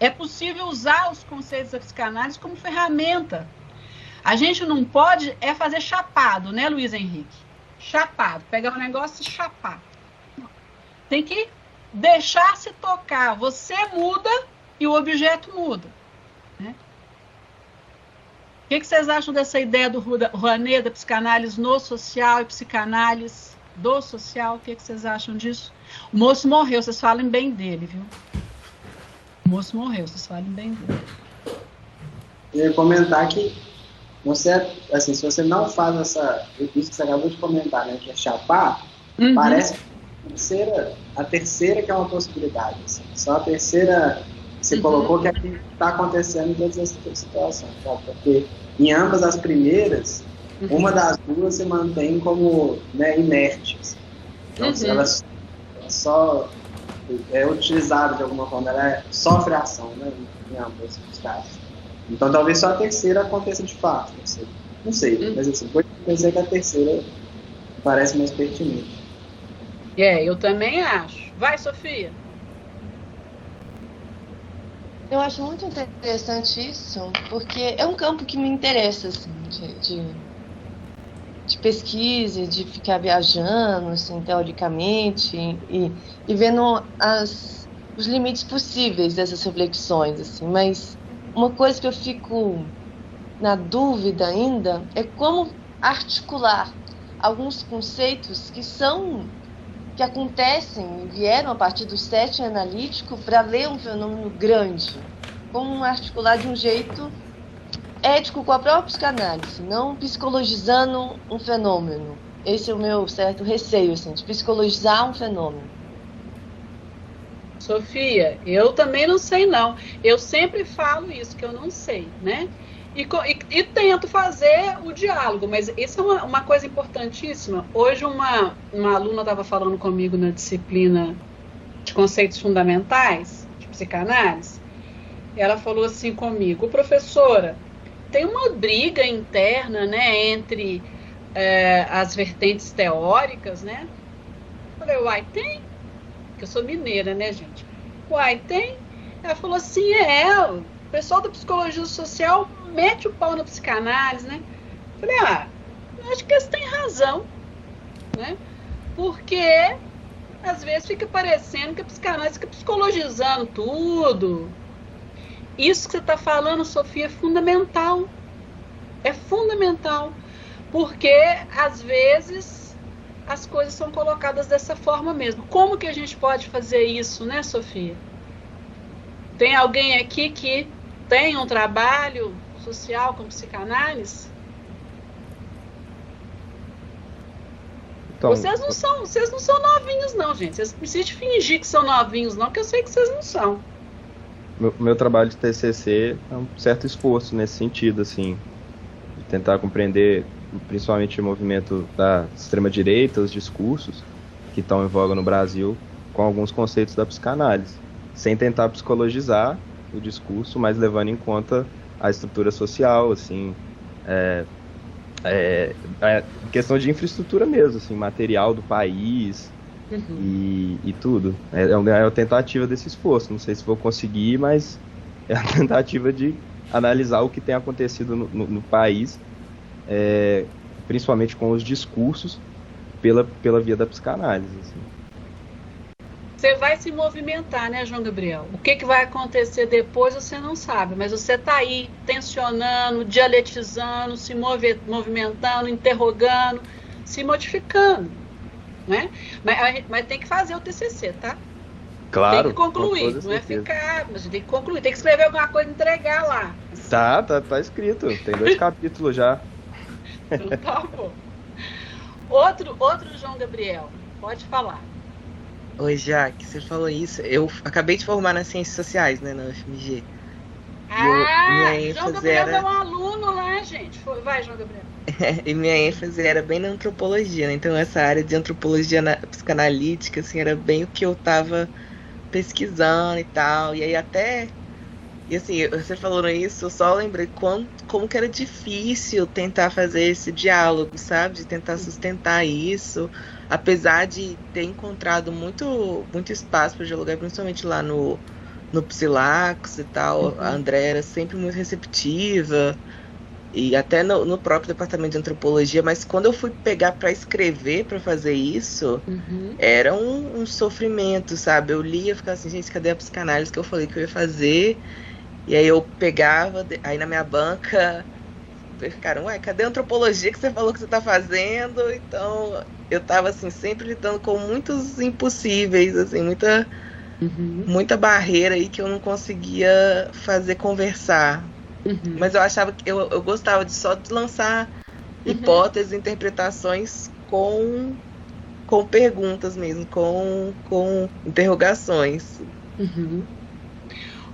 É possível usar os conceitos da psicanálise como ferramenta. A gente não pode fazer chapado, né, Luiz Henrique? Chapado, pegar um negócio e chapar. Tem que deixar se tocar. Você muda e o objeto muda, né? O que vocês acham dessa ideia do Rouanet, da psicanálise no social e psicanálise do social? O que vocês acham disso? O moço morreu, vocês falem bem dele, viu? O moço morreu, vocês falem bem dele. Eu ia comentar que você, assim, se você não faz isso que você acabou de comentar, né, que é chapar, parece a terceira que é uma possibilidade. Assim, só a terceira que você colocou que é que está acontecendo em todas as situações, sabe? Porque em ambas as primeiras, uma das duas se mantém como, né, inerte. Assim. Então, se ela só é utilizada de alguma forma, ela sofre ação, né, em ambos os casos. Então, talvez só a terceira aconteça de fato. Não sei, mas assim, pode pensar que a terceira parece mais pertinente. Eu também acho. Vai, Sofia. Eu acho muito interessante isso, porque é um campo que me interessa, assim, de pesquisa, de ficar viajando, assim, teoricamente, e vendo os limites possíveis dessas reflexões, assim. Mas uma coisa que eu fico na dúvida ainda é como articular alguns conceitos que acontecem e vieram a partir do setting analítico para ler um fenômeno grande. Como articular de um jeito ético com a própria psicanálise, não psicologizando um fenômeno. Esse é o meu certo receio, assim, de psicologizar um fenômeno. Sofia, eu também não sei não. Eu sempre falo isso, que eu não sei, né? E tento fazer o diálogo, mas isso é uma coisa importantíssima. Hoje uma aluna estava falando comigo na disciplina de conceitos fundamentais de psicanálise. Ela falou assim comigo: professora, tem uma briga interna, né, entre as vertentes teóricas, né? Eu falei, uai, tem? Porque eu sou mineira, né, gente? Uai, tem? Ela falou assim, o pessoal da psicologia social mete o pau na psicanálise, né? Eu falei, eu acho que eles têm razão, né? Porque às vezes fica parecendo que a psicanálise fica psicologizando tudo. Isso que você está falando, Sofia, é fundamental. É fundamental. Porque, às vezes, as coisas são colocadas dessa forma mesmo. Como que a gente pode fazer isso, né, Sofia? Tem alguém aqui que tem um trabalho social com psicanálise? Então, vocês não são novinhos, não, gente. Vocês não precisam fingir que são novinhos, não, porque eu sei que vocês não são. Meu trabalho de TCC é um certo esforço nesse sentido, assim, de tentar compreender principalmente o movimento da extrema-direita, os discursos que estão em voga no Brasil, com alguns conceitos da psicanálise, sem tentar psicologizar o discurso, mas levando em conta a estrutura social, assim, questão de infraestrutura mesmo, assim, material do país, e tudo. É uma tentativa desse esforço. Não sei se vou conseguir, mas é a tentativa de analisar o que tem acontecido no país, principalmente com os discursos, pela via da psicanálise. Assim. Você vai se movimentar, né, João Gabriel? O que vai acontecer depois você não sabe, mas você está aí tensionando, dialetizando, se movimentando, interrogando, se modificando, né? Mas tem que fazer o TCC, tá? Claro. Tem que concluir, não é ficar, mas tem que concluir, tem que escrever alguma coisa e entregar lá. Tá escrito, tem 2 capítulos já. Então tá bom. Outro João Gabriel, pode falar. Oi, Jaque, você falou isso. Eu acabei de formar nas Ciências Sociais, né, na UFMG. João Gabriel é um aluno lá, gente. Vai, João Gabriel. E minha ênfase era bem na antropologia, né? Então essa área de antropologia psicanalítica, assim, era bem o que eu tava pesquisando e tal. E aí E assim, você falou isso, eu só lembrei como que era difícil tentar fazer esse diálogo, sabe? De tentar sustentar isso. Apesar de ter encontrado muito espaço para dialogar, principalmente lá no Psilax e tal, a André era sempre muito receptiva, e até no próprio departamento de antropologia, mas quando eu fui pegar para escrever, para fazer isso, era um sofrimento, sabe? Eu lia e ficava assim, gente, cadê a psicanálise que eu falei que eu ia fazer? E aí eu pegava, aí na minha banca, ficaram, cadê a antropologia que você falou que você tá fazendo? Então, eu tava, assim, sempre lidando com muitos impossíveis, assim, muita barreira aí que eu não conseguia fazer conversar. Mas eu achava que eu gostava só de lançar hipóteses, interpretações com perguntas mesmo, com interrogações.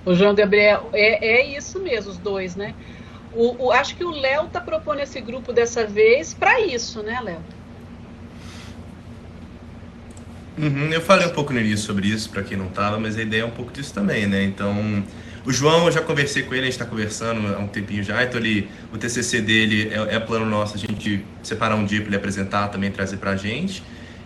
O João Gabriel, é isso mesmo, os dois, né? Acho que o Léo está propondo esse grupo dessa vez para isso, né, Léo? Eu falei um pouco no início sobre isso, para quem não estava, mas a ideia é um pouco disso também, né? Então, o João, eu já conversei com ele, a gente está conversando há um tempinho já, então o TCC dele é plano nosso, a gente separar um dia para ele apresentar, também trazer para a gente.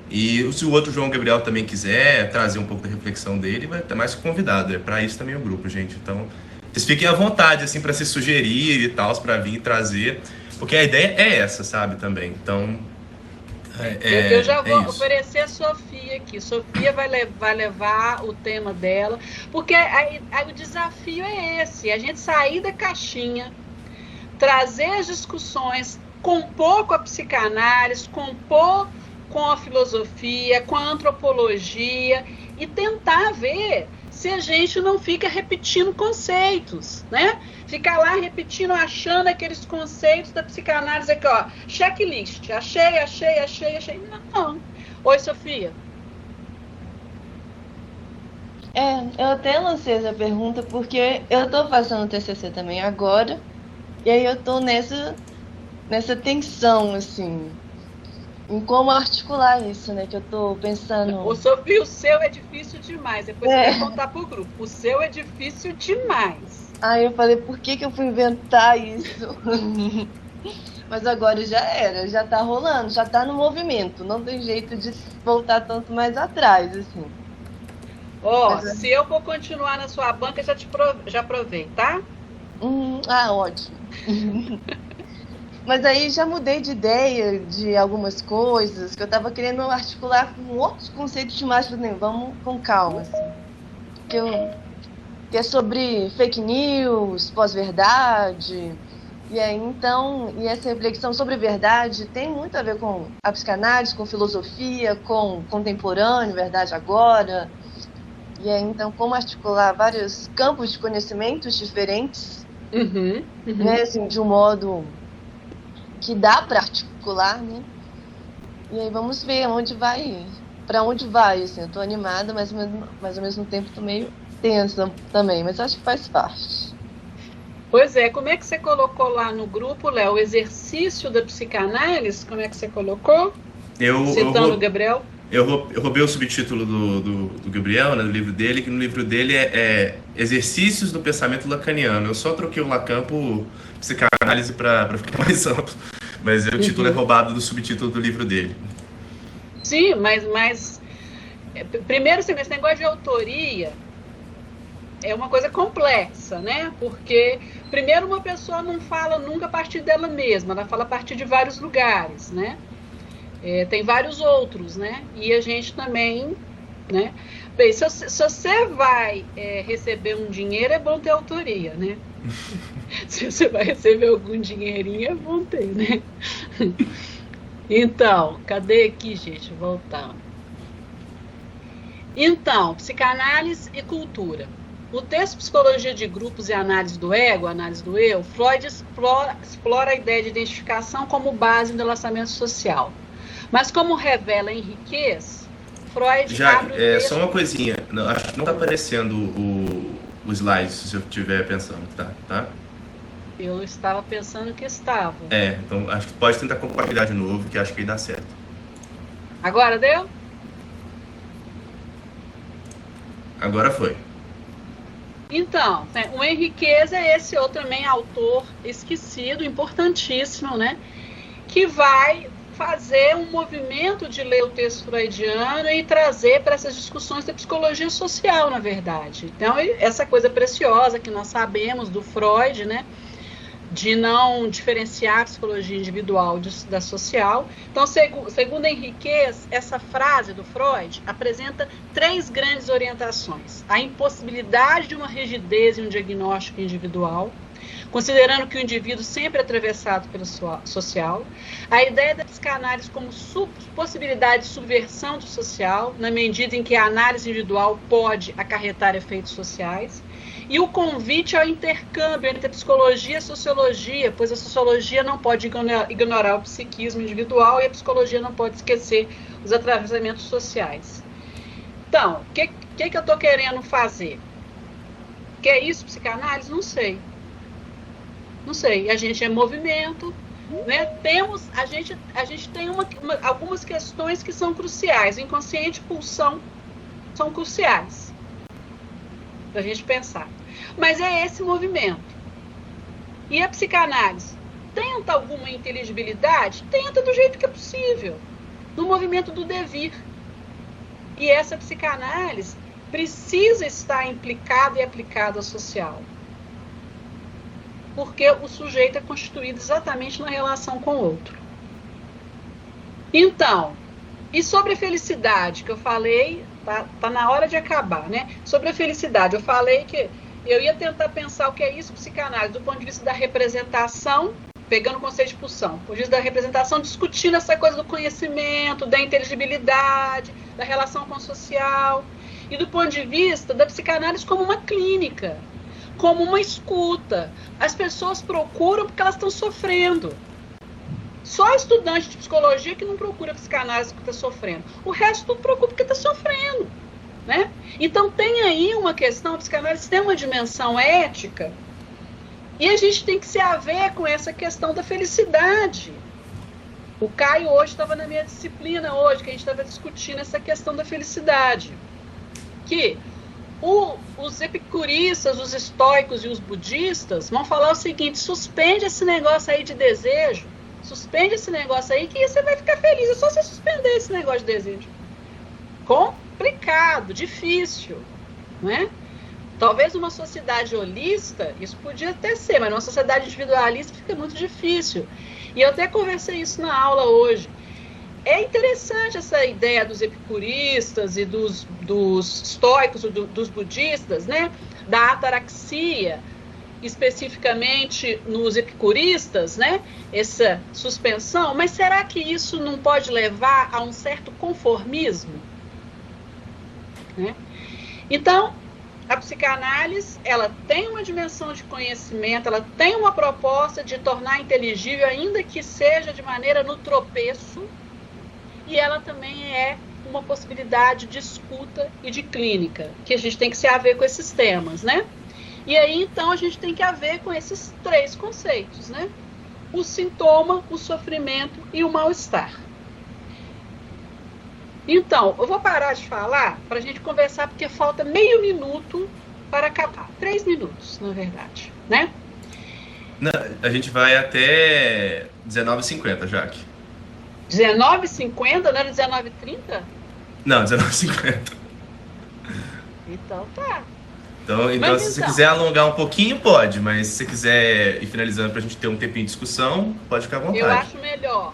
E se o outro João Gabriel também quiser trazer um pouco da reflexão dele, vai estar mais convidado. É para isso também o grupo, gente. Então, vocês fiquem à vontade, assim, para se sugerir e tal, para vir trazer, porque a ideia é essa, sabe, também. Então, eu já vou oferecer a Sofia aqui. Sofia vai levar o tema dela, porque o desafio é esse, a gente sair da caixinha, trazer as discussões, compor com a psicanálise, compor com a filosofia, com a antropologia e tentar ver se a gente não fica repetindo conceitos, né? Ficar lá repetindo, achando aqueles conceitos da psicanálise aqui, ó, checklist, achei. Não. Oi, Sofia. Eu até lancei essa pergunta porque eu tô fazendo TCC também agora E aí eu tô nessa tensão, assim, em como articular isso, né? Que eu tô pensando... Ô, Sofia, o seu é difícil demais. Depois você vai contar pro grupo. O seu é difícil demais. Aí eu falei, por que eu fui inventar isso? Mas agora já era, já tá rolando, já tá no movimento. Não tem jeito de voltar tanto mais atrás, assim. Se eu for continuar na sua banca, já provei, tá? Ótimo. Mas aí já mudei de ideia de algumas coisas que eu tava querendo articular com outros conceitos mais, vamos com calma, assim. Que é sobre fake news, pós-verdade. E aí, então, essa reflexão sobre verdade tem muito a ver com a psicanálise, com filosofia, com contemporâneo, verdade agora. E aí, então, como articular vários campos de conhecimentos diferentes, né, assim, de um modo que dá para articular, né? E aí vamos ver para onde vai, assim. Eu tô animada, mas ao mesmo tempo tô meio tensa também, mas acho que faz parte. Pois é, como é que você colocou lá no grupo, Léo, o exercício da psicanálise? Como é que você colocou? Citando o Gabriel? Eu roubei o subtítulo do Gabriel, né, do livro dele, que no livro dele é Exercícios do Pensamento Lacaniano. Eu só troquei o Lacan por psicanálise para ficar mais amplo, mas o título é roubado do subtítulo do livro dele. Sim, mas primeiro, esse negócio de autoria é uma coisa complexa, né? Porque, primeiro, uma pessoa não fala nunca a partir dela mesma, ela fala a partir de vários lugares, né? Tem vários outros, né? E a gente também, né? Bem, se você vai receber um dinheiro, é bom ter autoria, né? Se você vai receber algum dinheirinho, é bom ter, né? Então, cadê aqui, gente? Voltando. Então, psicanálise e cultura. O texto Psicologia de Grupos e Análise do Ego, Análise do Eu, Freud explora a ideia de identificação como base do relacionamento social. Mas como revela Henriquez, Freud abre o texto... Só uma coisinha, acho que não está aparecendo o slide, se eu estiver pensando, tá? Eu estava pensando que estava. Então acho que pode tentar compartilhar de novo, que acho que aí dá certo. Agora deu? Agora foi. Então, o Henriquez é esse outro também autor esquecido, importantíssimo, né? Que vai fazer um movimento de ler o texto freudiano e trazer para essas discussões da psicologia social, na verdade. Então, essa coisa preciosa que nós sabemos do Freud, né? De não diferenciar a psicologia individual da social. Então, segundo Henriquez, essa frase do Freud apresenta 3 grandes orientações. A impossibilidade de uma rigidez e um diagnóstico individual, considerando que o indivíduo sempre é atravessado pelo social. A ideia da psicanálise como possibilidade de subversão do social, na medida em que a análise individual pode acarretar efeitos sociais. E o convite ao intercâmbio entre a psicologia e a sociologia, pois a sociologia não pode ignorar o psiquismo individual e a psicologia não pode esquecer os atravessamentos sociais. Então, o que eu estou querendo fazer? Que é isso, psicanálise? Não sei. Não sei. A gente é movimento, né? A gente tem algumas questões que são cruciais. Inconsciente e pulsão são cruciais para a gente pensar. Mas é esse movimento. E a psicanálise tenta alguma inteligibilidade? Tenta do jeito que é possível. No movimento do devir. E essa psicanálise precisa estar implicada e aplicada ao social. Porque o sujeito é constituído exatamente na relação com o outro. Então, e sobre a felicidade, que eu falei... Tá na hora de acabar, né? Sobre a felicidade, eu falei que eu ia tentar pensar o que é isso, psicanálise, do ponto de vista da representação, pegando o conceito de pulsão, do ponto de vista da representação, discutindo essa coisa do conhecimento, da inteligibilidade, da relação com o social, e do ponto de vista da psicanálise como uma clínica, como uma escuta. As pessoas procuram porque elas estão sofrendo. Só estudante de psicologia que não procura psicanálise porque está sofrendo. O resto tudo procura porque está sofrendo, né? Então tem aí uma questão, a psicanálise tem uma dimensão ética E a gente tem que se haver com essa questão da felicidade. O Caio hoje estava na minha disciplina hoje, que a gente estava discutindo essa questão da felicidade. Que os epicuristas, os estoicos e os budistas vão falar o seguinte: suspende esse negócio aí de desejo, suspende esse negócio aí que você vai ficar feliz. É só você suspender esse negócio de desejo. Complicado, difícil, não é? Talvez numa sociedade holista isso podia até ser, mas numa sociedade individualista fica muito difícil. E eu até conversei isso na aula hoje. É interessante essa ideia dos epicuristas e dos estoicos, dos budistas, né? Da ataraxia, especificamente nos epicuristas, né? Essa suspensão. Mas será que isso não pode levar a um certo conformismo? Né? Então, a psicanálise, ela tem uma dimensão de conhecimento, ela tem uma proposta de tornar inteligível, ainda que seja de maneira no tropeço, e ela também é uma possibilidade de escuta e de clínica, que a gente tem que se haver com esses temas, né? E aí, então, a gente tem que haver com esses 3 conceitos, né? O sintoma, o sofrimento e o mal-estar. Então, eu vou parar de falar para a gente conversar, porque falta meio minuto para acabar. 3 minutos, na verdade, né? Não, a gente vai até 19h50, Jaque. 19h50, não era 19h30? Não, 19h50. Então tá. Então se você quiser alongar um pouquinho, pode, mas se você quiser ir finalizando para a gente ter um tempinho de discussão, pode ficar à vontade. Eu acho melhor.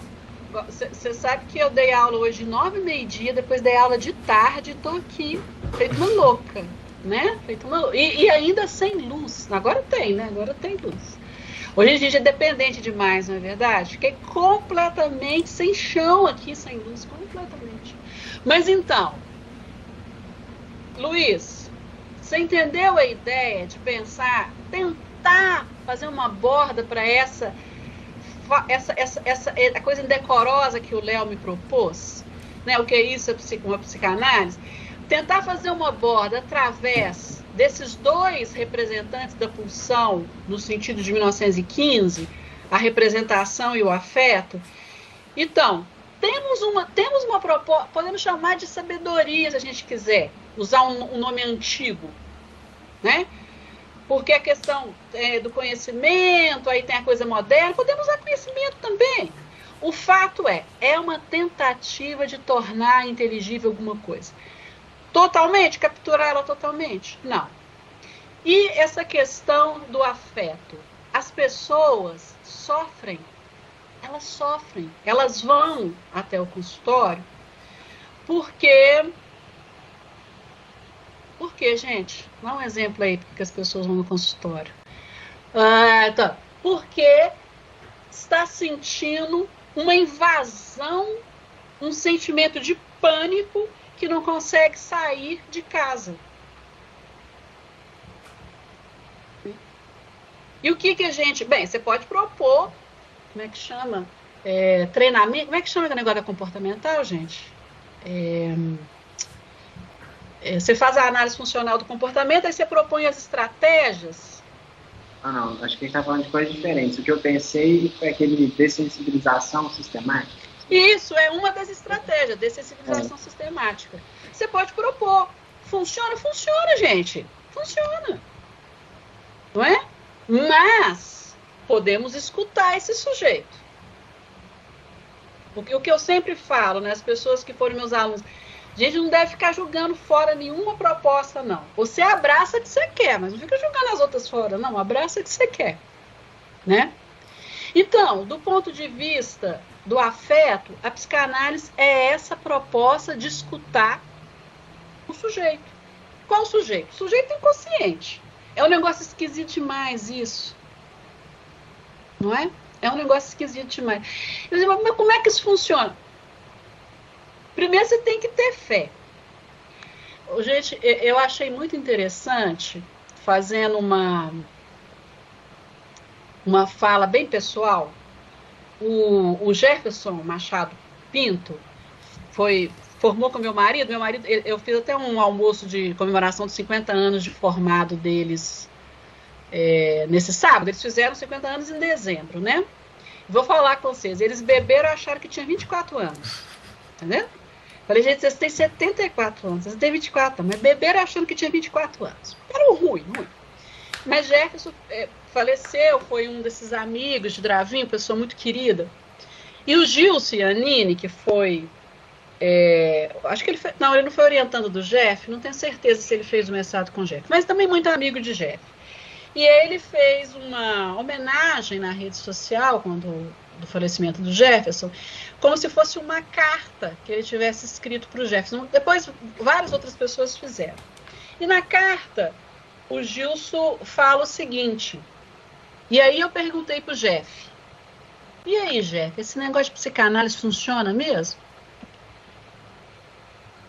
Você sabe que eu dei aula hoje 9h, meio-dia, depois dei aula de tarde, estou aqui, feito uma louca, né? E ainda sem luz. Agora tem, né? Agora tem luz. Hoje a gente é dependente demais, não é verdade? Fiquei completamente sem chão aqui, sem luz, completamente. Mas então, Luiz, você entendeu a ideia de pensar, tentar fazer uma borda para essa coisa indecorosa que o Léo me propôs, né? O que é isso, uma psicanálise? Tentar fazer uma borda através desses 2 representantes da pulsão, no sentido de 1915, a representação e o afeto. Então, temos uma proposta, podemos chamar de sabedoria, se a gente quiser, usar um nome antigo, né? Porque a questão do conhecimento, aí tem a coisa moderna, podemos usar conhecimento também. O fato é uma tentativa de tornar inteligível alguma coisa. Totalmente? Capturar ela totalmente? Não. E essa questão do afeto? As pessoas sofrem, elas vão até o consultório, porque, gente, dá um exemplo aí porque as pessoas vão no consultório. Então, porque está sentindo uma invasão, um sentimento de pânico que não consegue sair de casa. E o que a gente... Bem, você pode propor, como é que chama? Treinamento, como é que chama o negócio da comportamental, gente? Você faz a análise funcional do comportamento, aí você propõe as estratégias. Não, acho que a gente está falando de coisas diferentes. O que eu pensei foi aquele dessensibilização sistemática. Isso é uma das estratégias, dessensibilização sistemática. Você pode propor. Funciona, gente. Funciona. Não é? Mas podemos escutar esse sujeito. Porque o que eu sempre falo, né, as pessoas que foram meus alunos, a gente não deve ficar julgando fora nenhuma proposta, não. Você abraça o que você quer, mas não fica julgando as outras fora, não. Abraça o que você quer. Né? Então, do ponto de vista do afeto, a psicanálise é essa proposta de escutar o sujeito. Qual sujeito? O sujeito inconsciente. É um negócio esquisito demais isso. Não é? É um negócio esquisito demais. Eu digo, mas como é que isso funciona? Primeiro você tem que ter fé. Gente, eu achei muito interessante, fazendo uma fala bem pessoal, o Jefferson Machado Pinto formou com meu marido, eu fiz até um almoço de comemoração de 50 anos de formado deles nesse sábado. Eles fizeram 50 anos em dezembro, né? Vou falar com vocês. Eles beberam e acharam que tinha 24 anos. Entendeu? Falei, gente, vocês têm 74 anos, vocês têm 24 anos, mas beberam achando que tinha 24 anos. Era ruim. Mas Jefferson faleceu, foi um desses amigos de Dravinho, pessoa muito querida. E o Gilson Iannini, que foi... acho que ele não foi orientando do Jeff, não tenho certeza se ele fez o mestrado com o Jeff, mas também muito amigo de Jeff. E ele fez uma homenagem na rede social, do falecimento do Jefferson, como se fosse uma carta que ele tivesse escrito para o Jefferson. Depois, várias outras pessoas fizeram. E na carta, o Gilson fala o seguinte, e aí eu perguntei para o Jeff, e aí, Jeff, esse negócio de psicanálise funciona mesmo?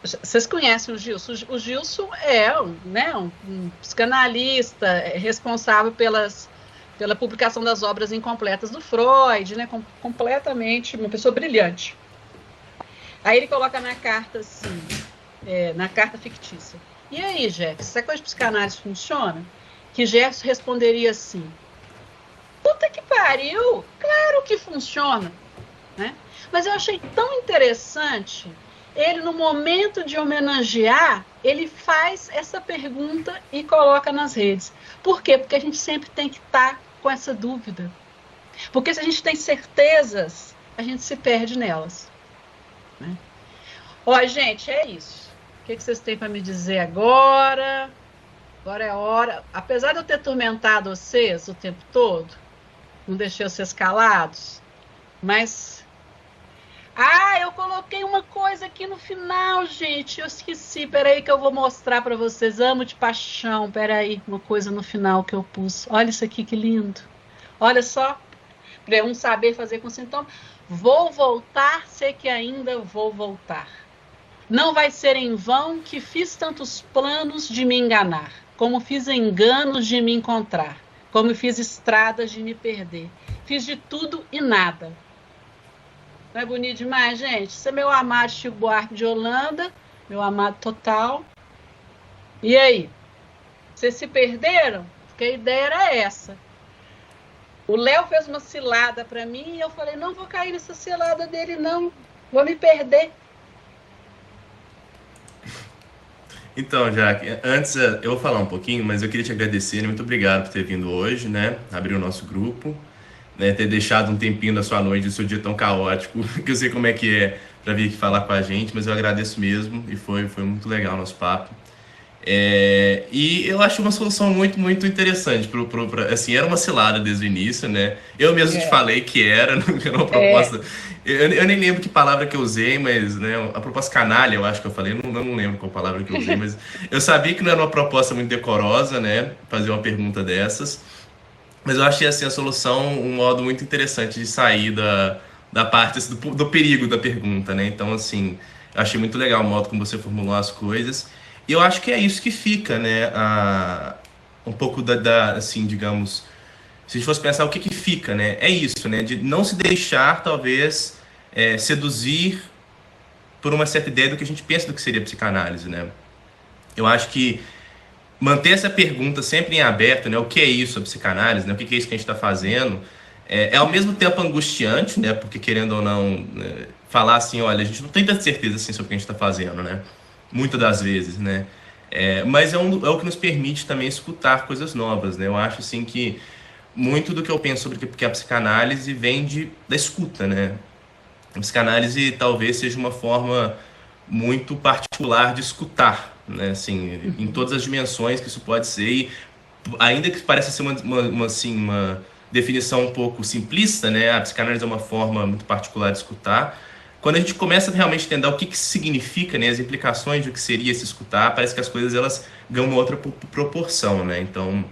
Vocês conhecem o Gilson? O Gilson é um psicanalista responsável pela publicação das obras incompletas do Freud, né? Completamente uma pessoa brilhante. Aí ele coloca na carta assim, na carta fictícia. E aí, Jeff, essa coisa de psicanálise funciona? Que Jefferson responderia assim, puta que pariu, claro que funciona. Né? Mas eu achei tão interessante... Ele, no momento de homenagear, ele faz essa pergunta e coloca nas redes. Por quê? Porque a gente sempre tem que estar com essa dúvida. Porque se a gente tem certezas, a gente se perde nelas. Né? Ó, gente, é isso. O que vocês têm para me dizer agora? Agora é a hora. Apesar de eu ter atormentado vocês o tempo todo, não deixei vocês calados, mas... eu coloquei uma coisa aqui no final, gente. Eu esqueci. Peraí que eu vou mostrar para vocês. Amo de paixão. Peraí, uma coisa no final que eu pus. Olha isso aqui, que lindo. Olha só. Para um saber fazer com sintoma. Vou voltar, sei que ainda vou voltar. Não vai ser em vão que fiz tantos planos de me enganar, como fiz enganos de me encontrar, como fiz estradas de me perder. Fiz de tudo e nada. Não é bonito demais, gente? Esse é meu amado Chico Buarque de Holanda, meu amado total. E aí? Vocês se perderam? Porque a ideia era essa. O Léo fez uma cilada para mim e eu falei, não vou cair nessa cilada dele, não. Vou me perder. Então, Jaque, antes eu vou falar um pouquinho, mas eu queria te agradecer, né? Muito obrigado por ter vindo hoje, né? Abrir o nosso grupo. Né, ter deixado um tempinho da sua noite, do seu dia tão caótico, que eu sei como é que é para vir aqui falar com a gente, mas eu agradeço mesmo e foi muito legal o nosso papo. E eu acho uma solução muito, muito interessante. Assim, era uma cilada desde o início, né? Eu mesmo te falei que era uma proposta. Eu nem lembro que palavra que eu usei, mas né, a proposta canalha, eu acho que eu falei, não lembro qual palavra que eu usei, mas eu sabia que não era uma proposta muito decorosa, né? Fazer uma pergunta dessas. Mas eu achei assim, a solução um modo muito interessante de sair da parte assim, do perigo da pergunta, né? Então, assim, eu achei muito legal o modo como você formulou as coisas. E eu acho que é isso que fica, né? Um pouco assim, digamos... Se a gente fosse pensar o que fica, né? É isso, né? De não se deixar, talvez, seduzir por uma certa ideia do que a gente pensa do que seria psicanálise, né? Eu acho que manter essa pergunta sempre em aberto, né? O que é isso a psicanálise, né? O que é isso que a gente está fazendo? É ao mesmo tempo angustiante, né? Porque querendo ou não, falar assim, olha, a gente não tem tanta certeza assim, sobre o que a gente está fazendo, né? Muitas das vezes, né? Mas é o que nos permite também escutar coisas novas, né? Eu acho assim que muito do que eu penso sobre o que é a psicanálise vem da escuta, né? A psicanálise talvez seja uma forma muito particular de escutar, né? Assim, em todas as dimensões que isso pode ser, e ainda que pareça ser uma definição um pouco simplista, né? A psicanálise é uma forma muito particular de escutar. Quando a gente começa a realmente entender o que significa, né, as implicações do que seria se escutar, parece que as coisas elas ganham uma outra proporção, né? Então,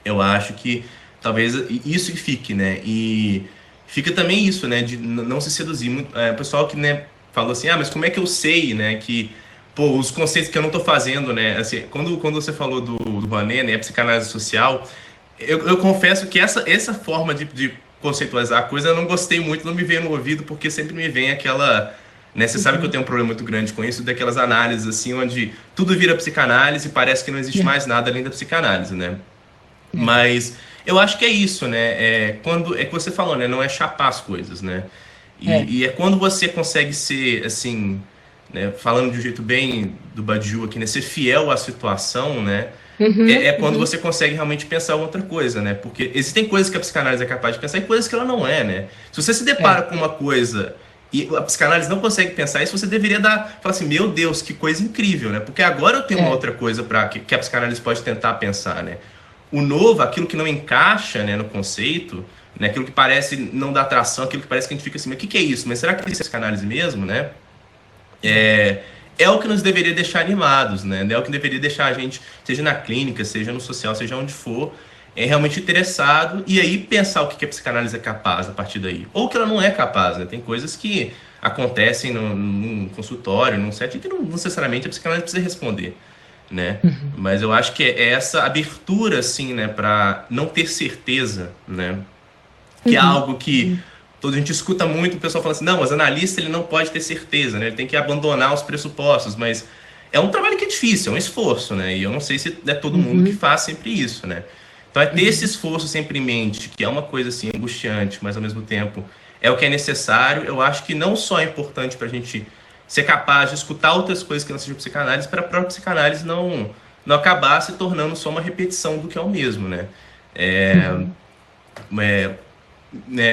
eu acho que talvez isso que fique, né? E fica também isso, né, de não se seduzir muito. O pessoal que, né, falou assim, mas como é que eu sei, né, que os conceitos que eu não estou fazendo, né? Assim, quando você falou do Rouanet, né, a psicanálise social, eu confesso que essa forma de conceitualizar a coisa eu não gostei muito, não me veio no ouvido, porque sempre me vem aquela, né, você sabe que eu tenho um problema muito grande com isso, daquelas análises assim, onde tudo vira psicanálise e parece que não existe mais nada além da psicanálise, né? Mas eu acho que é isso, né? Quando, é que você falou, né? Não é chapar as coisas, né? E é quando você consegue ser, assim, né? Falando de um jeito bem do Badiou aqui, né? Ser fiel à situação, né? Quando você consegue realmente pensar outra coisa, né? Porque existem coisas que a psicanálise é capaz de pensar e coisas que ela não é, né? Se você se depara com uma coisa e a psicanálise não consegue pensar isso, você deveria falar assim, meu Deus, que coisa incrível, né? Porque agora eu tenho uma outra coisa que a psicanálise pode tentar pensar, né? O novo, aquilo que não encaixa, né, no conceito, né? Aquilo que parece não dar atração, aquilo que parece que a gente fica assim, mas o que é isso? Mas será que isso é psicanálise mesmo, né? É o que nos deveria deixar animados, né? É o que deveria deixar a gente, seja na clínica, seja no social, seja onde for, realmente interessado e aí pensar o que a psicanálise é capaz a partir daí. Ou que ela não é capaz, né? Tem coisas que acontecem num consultório, num set, que não necessariamente a psicanálise precisa responder, né? Mas eu acho que é essa abertura, assim, né? Para não ter certeza, né? Que é algo que... A gente escuta muito, o pessoal fala assim, não, mas analista ele não pode ter certeza, né? Ele tem que abandonar os pressupostos, mas é um trabalho que é difícil, é um esforço, né? E eu não sei se é todo mundo que faz sempre isso, né? Então é ter esse esforço sempre em mente, que é uma coisa assim angustiante, mas ao mesmo tempo é o que é necessário. Eu acho que não só é importante para a gente ser capaz de escutar outras coisas que não sejam psicanálise, para a própria psicanálise não acabar se tornando só uma repetição do que é o mesmo, né?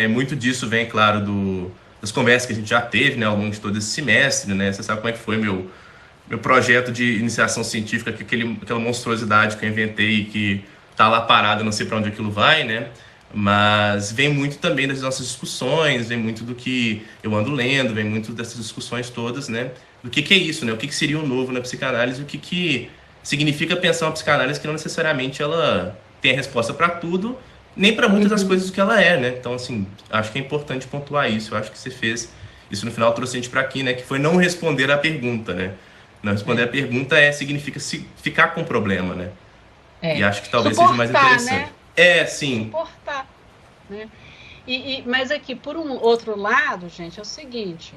Muito disso vem, claro, das conversas que a gente já teve, né, ao longo de todo esse semestre, né? Você sabe como é que foi meu projeto de iniciação científica, aquela monstruosidade que eu inventei e que tá lá parado, não sei para onde aquilo vai, né? Mas vem muito também das nossas discussões, vem muito do que eu ando lendo, vem muito dessas discussões todas, né? Do que é isso, né? O que seria o novo na psicanálise, o que significa pensar uma psicanálise que não necessariamente ela tem a resposta para tudo, nem para muitas das coisas que ela é, né? Então, assim, acho que é importante pontuar isso. Eu acho que você fez isso no final, trouxe a gente para aqui, né? Que foi não responder a pergunta, né? Não responder a pergunta significa ficar com o problema, né? E acho que talvez seja mais interessante. Né? Sim. Suportar, né? Mas aqui, por um outro lado, gente, é o seguinte.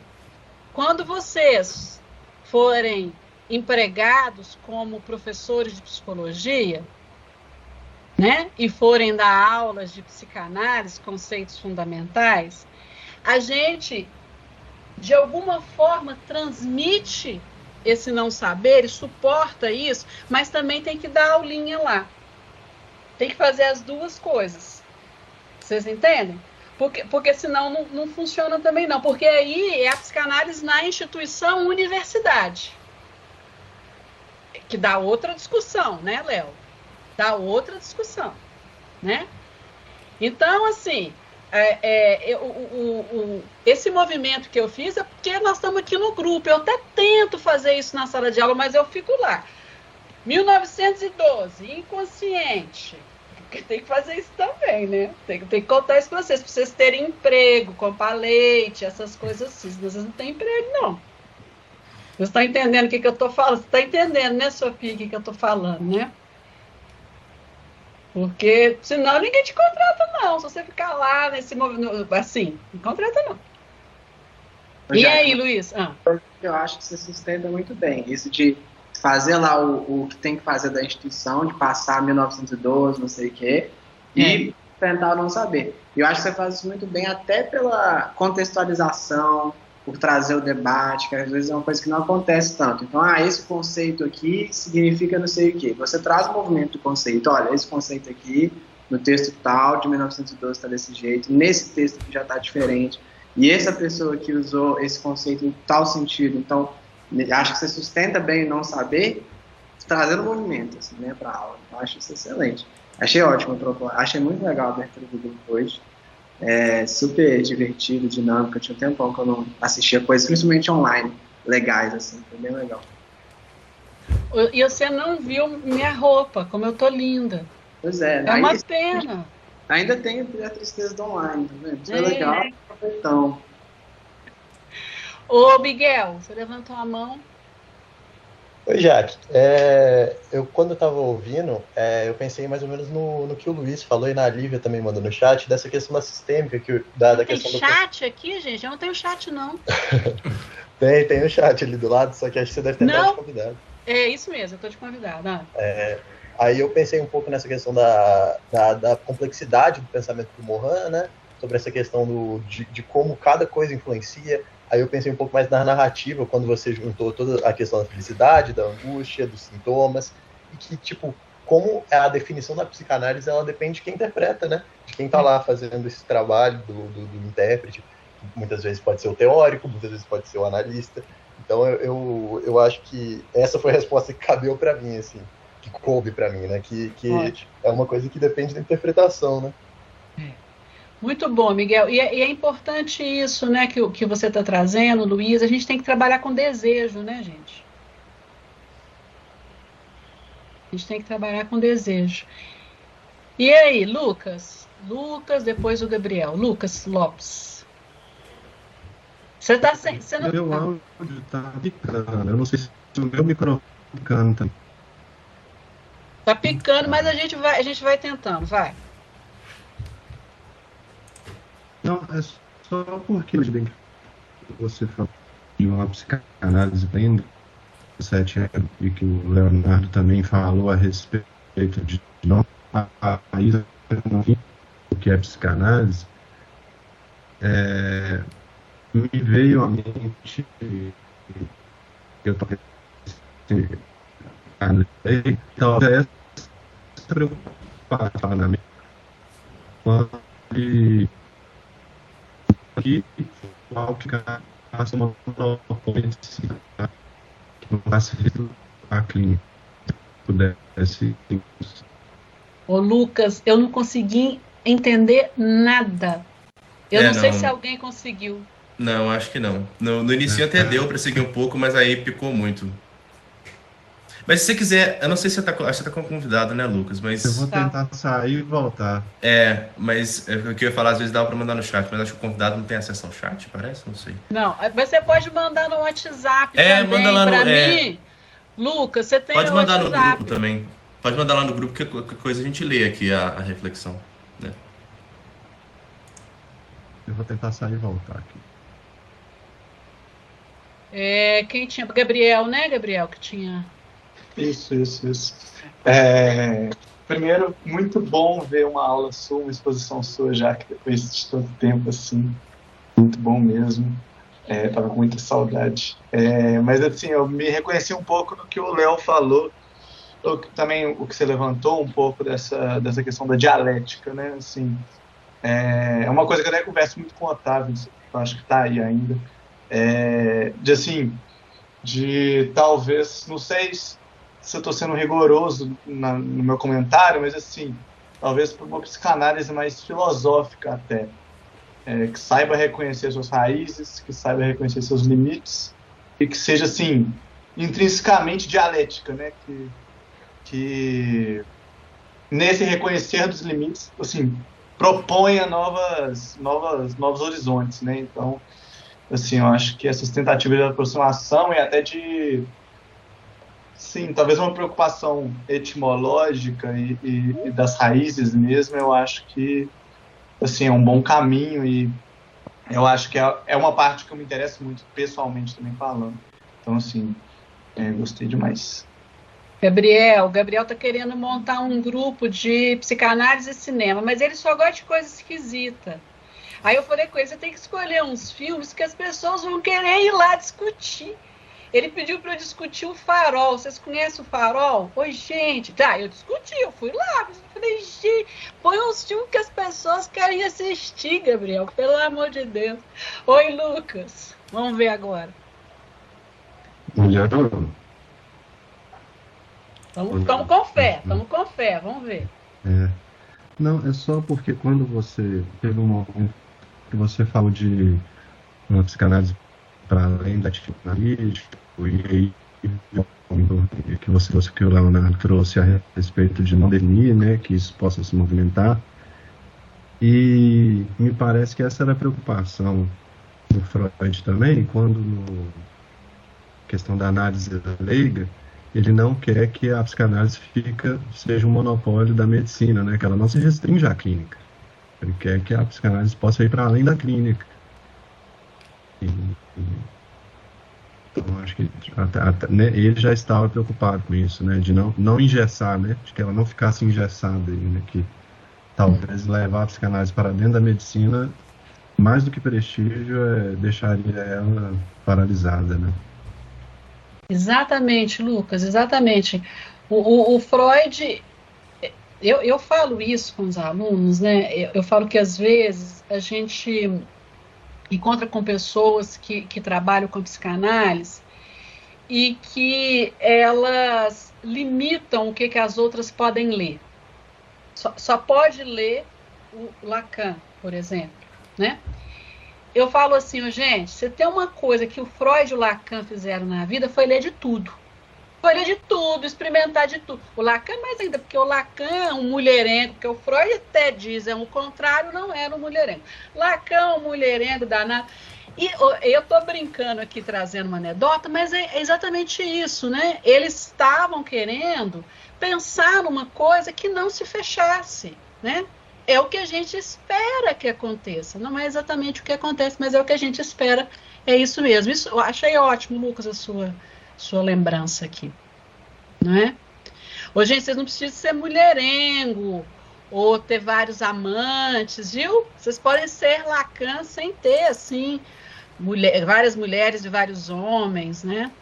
Quando vocês forem empregados como professores de psicologia, né, e forem dar aulas de psicanálise, conceitos fundamentais, a gente, de alguma forma, transmite esse não saber e suporta isso, mas também tem que dar aulinha lá. Tem que fazer as duas coisas. Vocês entendem? Porque senão não funciona também não. Porque aí é a psicanálise na instituição universidade. Que dá outra discussão, né, Léo? Dá outra discussão, né? Então, assim, esse movimento que eu fiz é porque nós estamos aqui no grupo. Eu até tento fazer isso na sala de aula, mas eu fico lá. 1912, inconsciente. Porque tem que fazer isso também, né? Tem que contar isso para vocês terem emprego, comprar leite, essas coisas assim. Vocês não têm emprego, não. Você está entendendo o que eu estou falando? Você está entendendo, né, Sofia, o que eu estou falando, né? Porque senão ninguém te contrata, não. Se você ficar lá nesse movimento, assim, não contrata, não. E aí, Luiz? Eu acho que você sustenta muito bem. Isso de fazer lá o que tem que fazer da instituição, de passar 1912, não sei o quê, e tentar não saber. E eu acho que você faz isso muito bem, até pela contextualização, por trazer o debate, que às vezes é uma coisa que não acontece tanto. Então, esse conceito aqui significa não sei o quê. Você traz o movimento do conceito. Olha, esse conceito aqui, no texto tal, de 1912, está desse jeito. Nesse texto aqui já está diferente. E essa pessoa que usou esse conceito em tal sentido. Então, acho que você sustenta bem não saber, trazendo o movimento, assim, né, para a aula. Eu acho isso excelente. Achei ótimo a proposta. Achei muito legal a abertura do grupo hoje. Super divertido, dinâmico. Tinha um tempão que eu não assistia coisas, principalmente online, legais, assim, foi bem legal. E você não viu minha roupa, como eu tô linda. Pois é. É uma pena. Ainda tem a tristeza do online, tá vendo? Isso é legal. Então. Ô, Miguel, você levantou a mão. Oi, Jaque. Quando eu estava ouvindo, eu pensei mais ou menos no que o Luiz falou e na Lívia também mandou no chat, dessa questão da sistêmica. Da questão tem chat aqui, gente? Eu não tenho chat, não. Tem um chat ali do lado, só que acho que você deve ter mais de convidado. É isso mesmo, eu estou de convidado. Aí eu pensei um pouco nessa questão da complexidade do pensamento do Mohan, né? Sobre essa questão de como cada coisa influencia. Aí eu pensei um pouco mais na narrativa, quando você juntou toda a questão da felicidade, da angústia, dos sintomas, e que, tipo, como a definição da psicanálise, ela depende de quem interpreta, né? De quem está lá fazendo esse trabalho do intérprete. Muitas vezes pode ser o teórico, muitas vezes pode ser o analista. Então eu acho que essa foi a resposta que cabeu para mim, assim, que coube para mim, né? Que é uma coisa que depende da interpretação, né? Muito bom, Miguel. E é importante isso, né, que você está trazendo, Luiz. A gente tem que trabalhar com desejo, né, gente? A gente tem que trabalhar com desejo. E aí, Lucas? Lucas, depois o Gabriel. Lucas Lopes. Você está sem... O meu áudio está picando. Eu não sei se o meu microfone canta. Está picando, mas a gente vai tentando, vai. Não, é só porque você falou de uma psicanálise bem 7 anos e que o Leonardo também falou a respeito de não o que é psicanálise, me veio à mente eu talvez essa preocupação na mente quando que algo que gasta uma polícia que não passa a clínica pudesse. Ô Lucas, eu não consegui entender nada. Eu não sei se alguém conseguiu. Não, acho que não. No início até deu para seguir um pouco, mas aí picou muito. Mas se você quiser, eu não sei se você tá com convidado, né, Lucas? Mas eu vou tentar sair e voltar. Mas o que eu ia falar, às vezes dava para mandar no chat, mas acho que o convidado não tem acesso ao chat, parece? Não sei. Não, você pode mandar no WhatsApp também, manda lá para mim. Lucas, você tem pode mandar WhatsApp. No grupo também. Pode mandar lá no grupo, que qualquer coisa a gente lê aqui a reflexão. Né? Eu vou tentar sair e voltar aqui. Quem tinha? Gabriel, né, Gabriel, que tinha... Isso. Primeiro, muito bom ver uma aula sua, uma exposição sua, já que depois de tanto tempo, assim, muito bom mesmo. Tava com muita saudade. Mas, assim, eu me reconheci um pouco no que o Léo falou, também o que você levantou um pouco dessa questão da dialética, né, assim. É uma coisa que eu até converso muito com o Otávio, eu acho que está aí ainda, de talvez, não sei se eu estou sendo rigoroso no meu comentário, mas assim, talvez por uma psicanálise mais filosófica até, que saiba reconhecer suas raízes, que saiba reconhecer seus limites, e que seja, assim, intrinsecamente dialética, né, que nesse reconhecer dos limites, assim, proponha novos horizontes, né, então, assim, eu acho que essas tentativas de aproximação e até de... Sim, talvez uma preocupação etimológica e das raízes mesmo, eu acho que, assim, é um bom caminho e eu acho que é uma parte que eu me interesso muito, pessoalmente também falando. Então, assim, gostei demais. Gabriel tá querendo montar um grupo de psicanálise e cinema, mas ele só gosta de coisa esquisita. Aí eu falei com ele, você tem que escolher uns filmes que as pessoas vão querer ir lá discutir. Ele pediu para eu discutir o Farol. Vocês conhecem o Farol? Oi, gente. Eu discuti, eu fui lá. Eu falei, gente, põe uns filmes que as pessoas querem assistir, Gabriel, pelo amor de Deus. Oi, Lucas. Vamos ver agora. Melhorou. Estamos com fé, vamos ver. Não, é só porque quando você teve um momento que você falou de uma psicanálise para além da psicanalística, e aí que o Leonardo trouxe a respeito de não definir, né, que isso possa se movimentar, e me parece que essa era a preocupação do Freud também, quando no questão da análise leiga, ele não quer que a psicanálise seja um monopólio da medicina, né, que ela não se restringe à clínica. Ele quer que a psicanálise possa ir para além da clínica. Então, acho que né, ele já estava preocupado com isso, né? De não engessar, né? De que ela não ficasse engessada, né? Que talvez levar a psicanálise para dentro da medicina, mais do que prestígio, deixaria ela paralisada, né? Exatamente, Lucas, exatamente. O Freud, eu falo isso com os alunos, né? Eu falo que às vezes a gente encontra com pessoas que trabalham com psicanálise e que elas limitam o que as outras podem ler. Só pode ler o Lacan, por exemplo, né? Eu falo assim, gente, você tem uma coisa que o Freud e o Lacan fizeram na vida, foi ler de tudo. Foi ler de tudo, experimentar de tudo. O Lacan mais ainda, porque o Lacan é um mulherengo, porque o Freud até diz, o contrário, não era um mulherengo. Lacan é um mulherengo danado. E eu estou brincando aqui, trazendo uma anedota, mas é exatamente isso, né? Eles estavam querendo pensar numa coisa que não se fechasse, né? É o que a gente espera que aconteça. Não é exatamente o que acontece, mas é o que a gente espera. É isso mesmo. Isso, eu achei ótimo, Lucas, a sua lembrança aqui. Não é? Ô, gente, vocês não precisam ser mulherengo ou ter vários amantes, viu? Vocês podem ser Lacan sem ter, assim, várias mulheres e vários homens, né?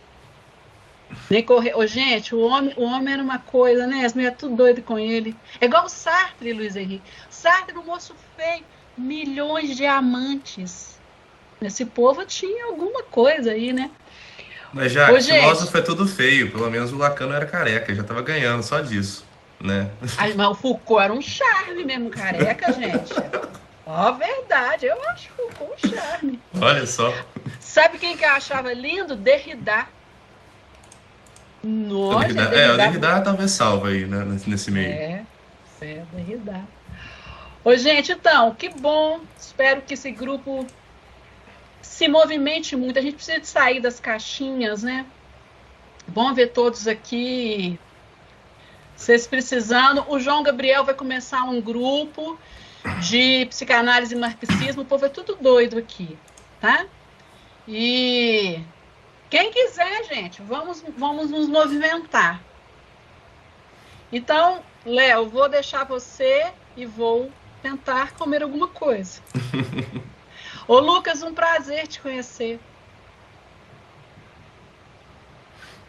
Nem correr. Ô, gente, o homem era uma coisa, né? As mulheres tudo doido com ele. É igual o Sartre, Luiz Henrique. Sartre, um moço feio, milhões de amantes. Esse povo tinha alguma coisa aí, né? Mas já, o filósofo é tudo feio. Pelo menos o Lacan não era careca, já tava ganhando só disso, né? Mas o Foucault era um charme mesmo, careca, gente. Ó, verdade, eu acho Foucault um charme. Olha só. Sabe quem que eu achava lindo? Derrida. Nossa, o Derrida talvez salva aí, né, nesse meio. Derrida. Ô, gente, então, que bom. Espero que esse grupo se movimente muito. A gente precisa de sair das caixinhas, né? Bom ver todos aqui. Vocês precisando. O João Gabriel vai começar um grupo de psicanálise e marxismo. O povo é tudo doido aqui, tá? E quem quiser, gente, vamos nos movimentar. Então, Léo, vou deixar você e vou tentar comer alguma coisa. Ô, Lucas, um prazer te conhecer.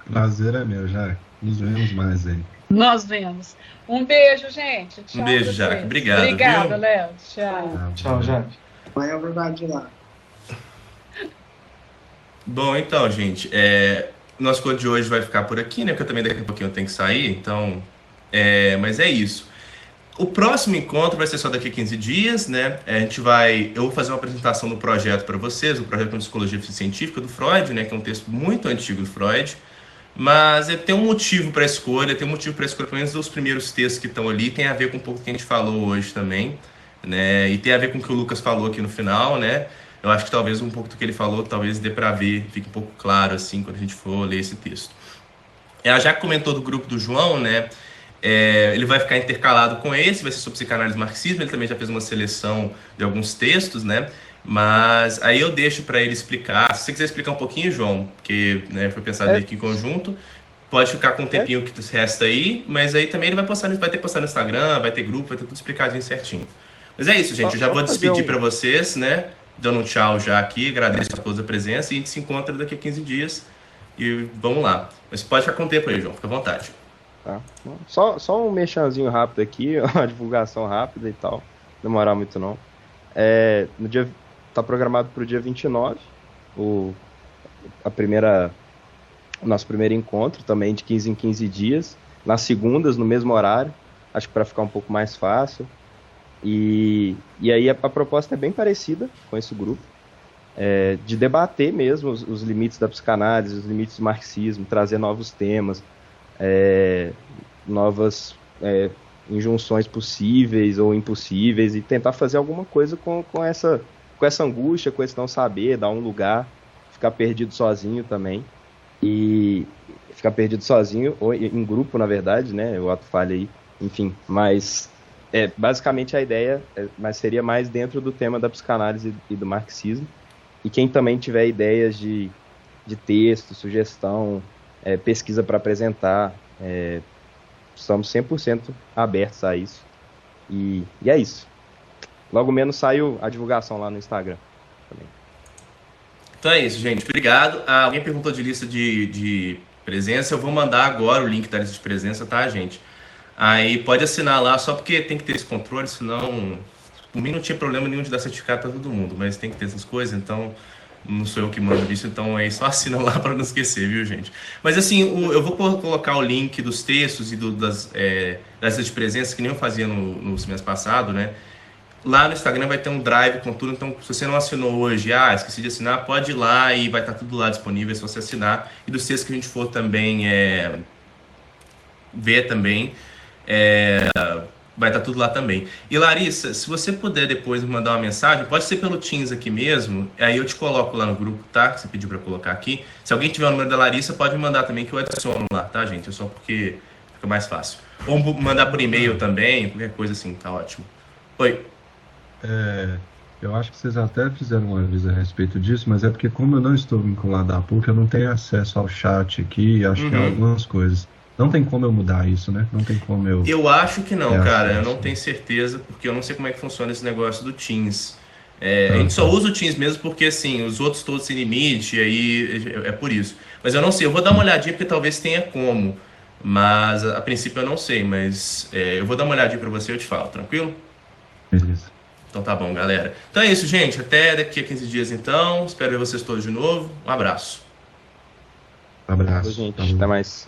Prazer é meu, Jaque. Nos vemos mais aí. Nós vemos. Um beijo, gente. Tchau. Um beijo, Jaque. Obrigado. Obrigada, Léo. Tchau. Tchau, Jaque. Amanhã eu vou invadir lá. Bom, então, gente, nosso code de hoje vai ficar por aqui, né? Porque eu também daqui a pouquinho eu tenho que sair, então... mas é isso. O próximo encontro vai ser só daqui a 15 dias, né? Eu vou fazer uma apresentação do projeto para vocês, o projeto de Psicologia Científica do Freud, né? Que é um texto muito antigo do Freud, mas tem um motivo para a escolha, pelo menos dos primeiros textos que estão ali, tem a ver com um pouco que a gente falou hoje também, né? E tem a ver com o que o Lucas falou aqui no final, né? Eu acho que talvez um pouco do que ele falou, talvez dê para ver, fique um pouco claro, assim, quando a gente for ler esse texto. Ela já comentou do grupo do João, né? Ele vai ficar intercalado com esse, vai ser sobre psicanálise e marxismo, ele também já fez uma seleção de alguns textos, né? Mas aí eu deixo para ele explicar. Se você quiser explicar um pouquinho, João, porque né, foi pensado aqui em conjunto, pode ficar com um tempinho que resta aí, mas aí também ele vai ter que postar no Instagram, vai ter grupo, vai ter tudo explicadinho certinho. Mas é isso, gente, eu já vou despedir para vocês, né? Dando um tchau já aqui, agradeço a todos a presença e a gente se encontra daqui a 15 dias e vamos lá. Mas pode ficar com o tempo aí, João, fica à vontade. Tá. Só um mexanzinho rápido aqui, uma divulgação rápida e tal, não demorar muito não. Tá programado para o dia 29, o nosso primeiro encontro, também de 15 em 15 dias, nas segundas, no mesmo horário, acho que para ficar um pouco mais fácil. E aí a proposta é bem parecida com esse grupo, de debater mesmo os limites da psicanálise, os limites do marxismo, trazer novos temas, novas injunções possíveis ou impossíveis e tentar fazer alguma coisa com essa angústia, com esse não saber, dar um lugar, ficar perdido sozinho também. E ficar perdido sozinho, ou em grupo, na verdade, né? O ato falha aí, enfim, mas... basicamente a ideia mas seria mais dentro do tema da psicanálise e do marxismo, e quem também tiver ideias de de texto, sugestão, pesquisa para apresentar. Estamos 100% abertos a isso. E é isso. Logo menos saiu a divulgação lá no Instagram também. Então é isso, gente. Obrigado. Alguém perguntou de lista de presença. Eu vou mandar agora o link da lista de presença, tá, gente? Aí pode assinar lá, só porque tem que ter esse controle, senão... Por mim não tinha problema nenhum de dar certificado para todo mundo, mas tem que ter essas coisas, então não sou eu que mando isso, então aí só assina lá para não esquecer, viu, gente? Mas assim, eu vou colocar o link dos textos e das listas de presença, que nem eu fazia no semestre passado, né? Lá no Instagram vai ter um drive com tudo, então se você não assinou hoje, esqueci de assinar, pode ir lá e vai estar tudo lá disponível, se você assinar. E dos textos que a gente for também ver também, vai estar tudo lá também. E Larissa, se você puder depois me mandar uma mensagem, pode ser pelo Teams aqui mesmo, aí eu te coloco lá no grupo, tá? Que você pediu para colocar aqui. Se alguém tiver o número da Larissa, pode me mandar também que eu adiciono lá, tá, gente? É só porque fica mais fácil. Ou mandar por e-mail também, qualquer coisa assim, tá ótimo. Oi. Eu acho que vocês até fizeram um aviso a respeito disso, mas é porque como eu não estou vinculado à PUC, eu não tenho acesso ao chat aqui e acho que há algumas coisas. Não tem como eu mudar isso, né? Não tem como eu... Eu acho que não, cara. Eu não tenho certeza, porque eu não sei como é que funciona esse negócio do Teams. A gente só usa o Teams mesmo porque, assim, os outros todos têm limite, aí é por isso. Mas eu não sei. Eu vou dar uma olhadinha, porque talvez tenha como. Mas, a princípio, eu não sei. Mas eu vou dar uma olhadinha pra você e eu te falo, tranquilo? Beleza. Então tá bom, galera. Então é isso, gente. Até daqui a 15 dias, então. Espero ver vocês todos de novo. Um abraço. Abraço. Gente. Até mais.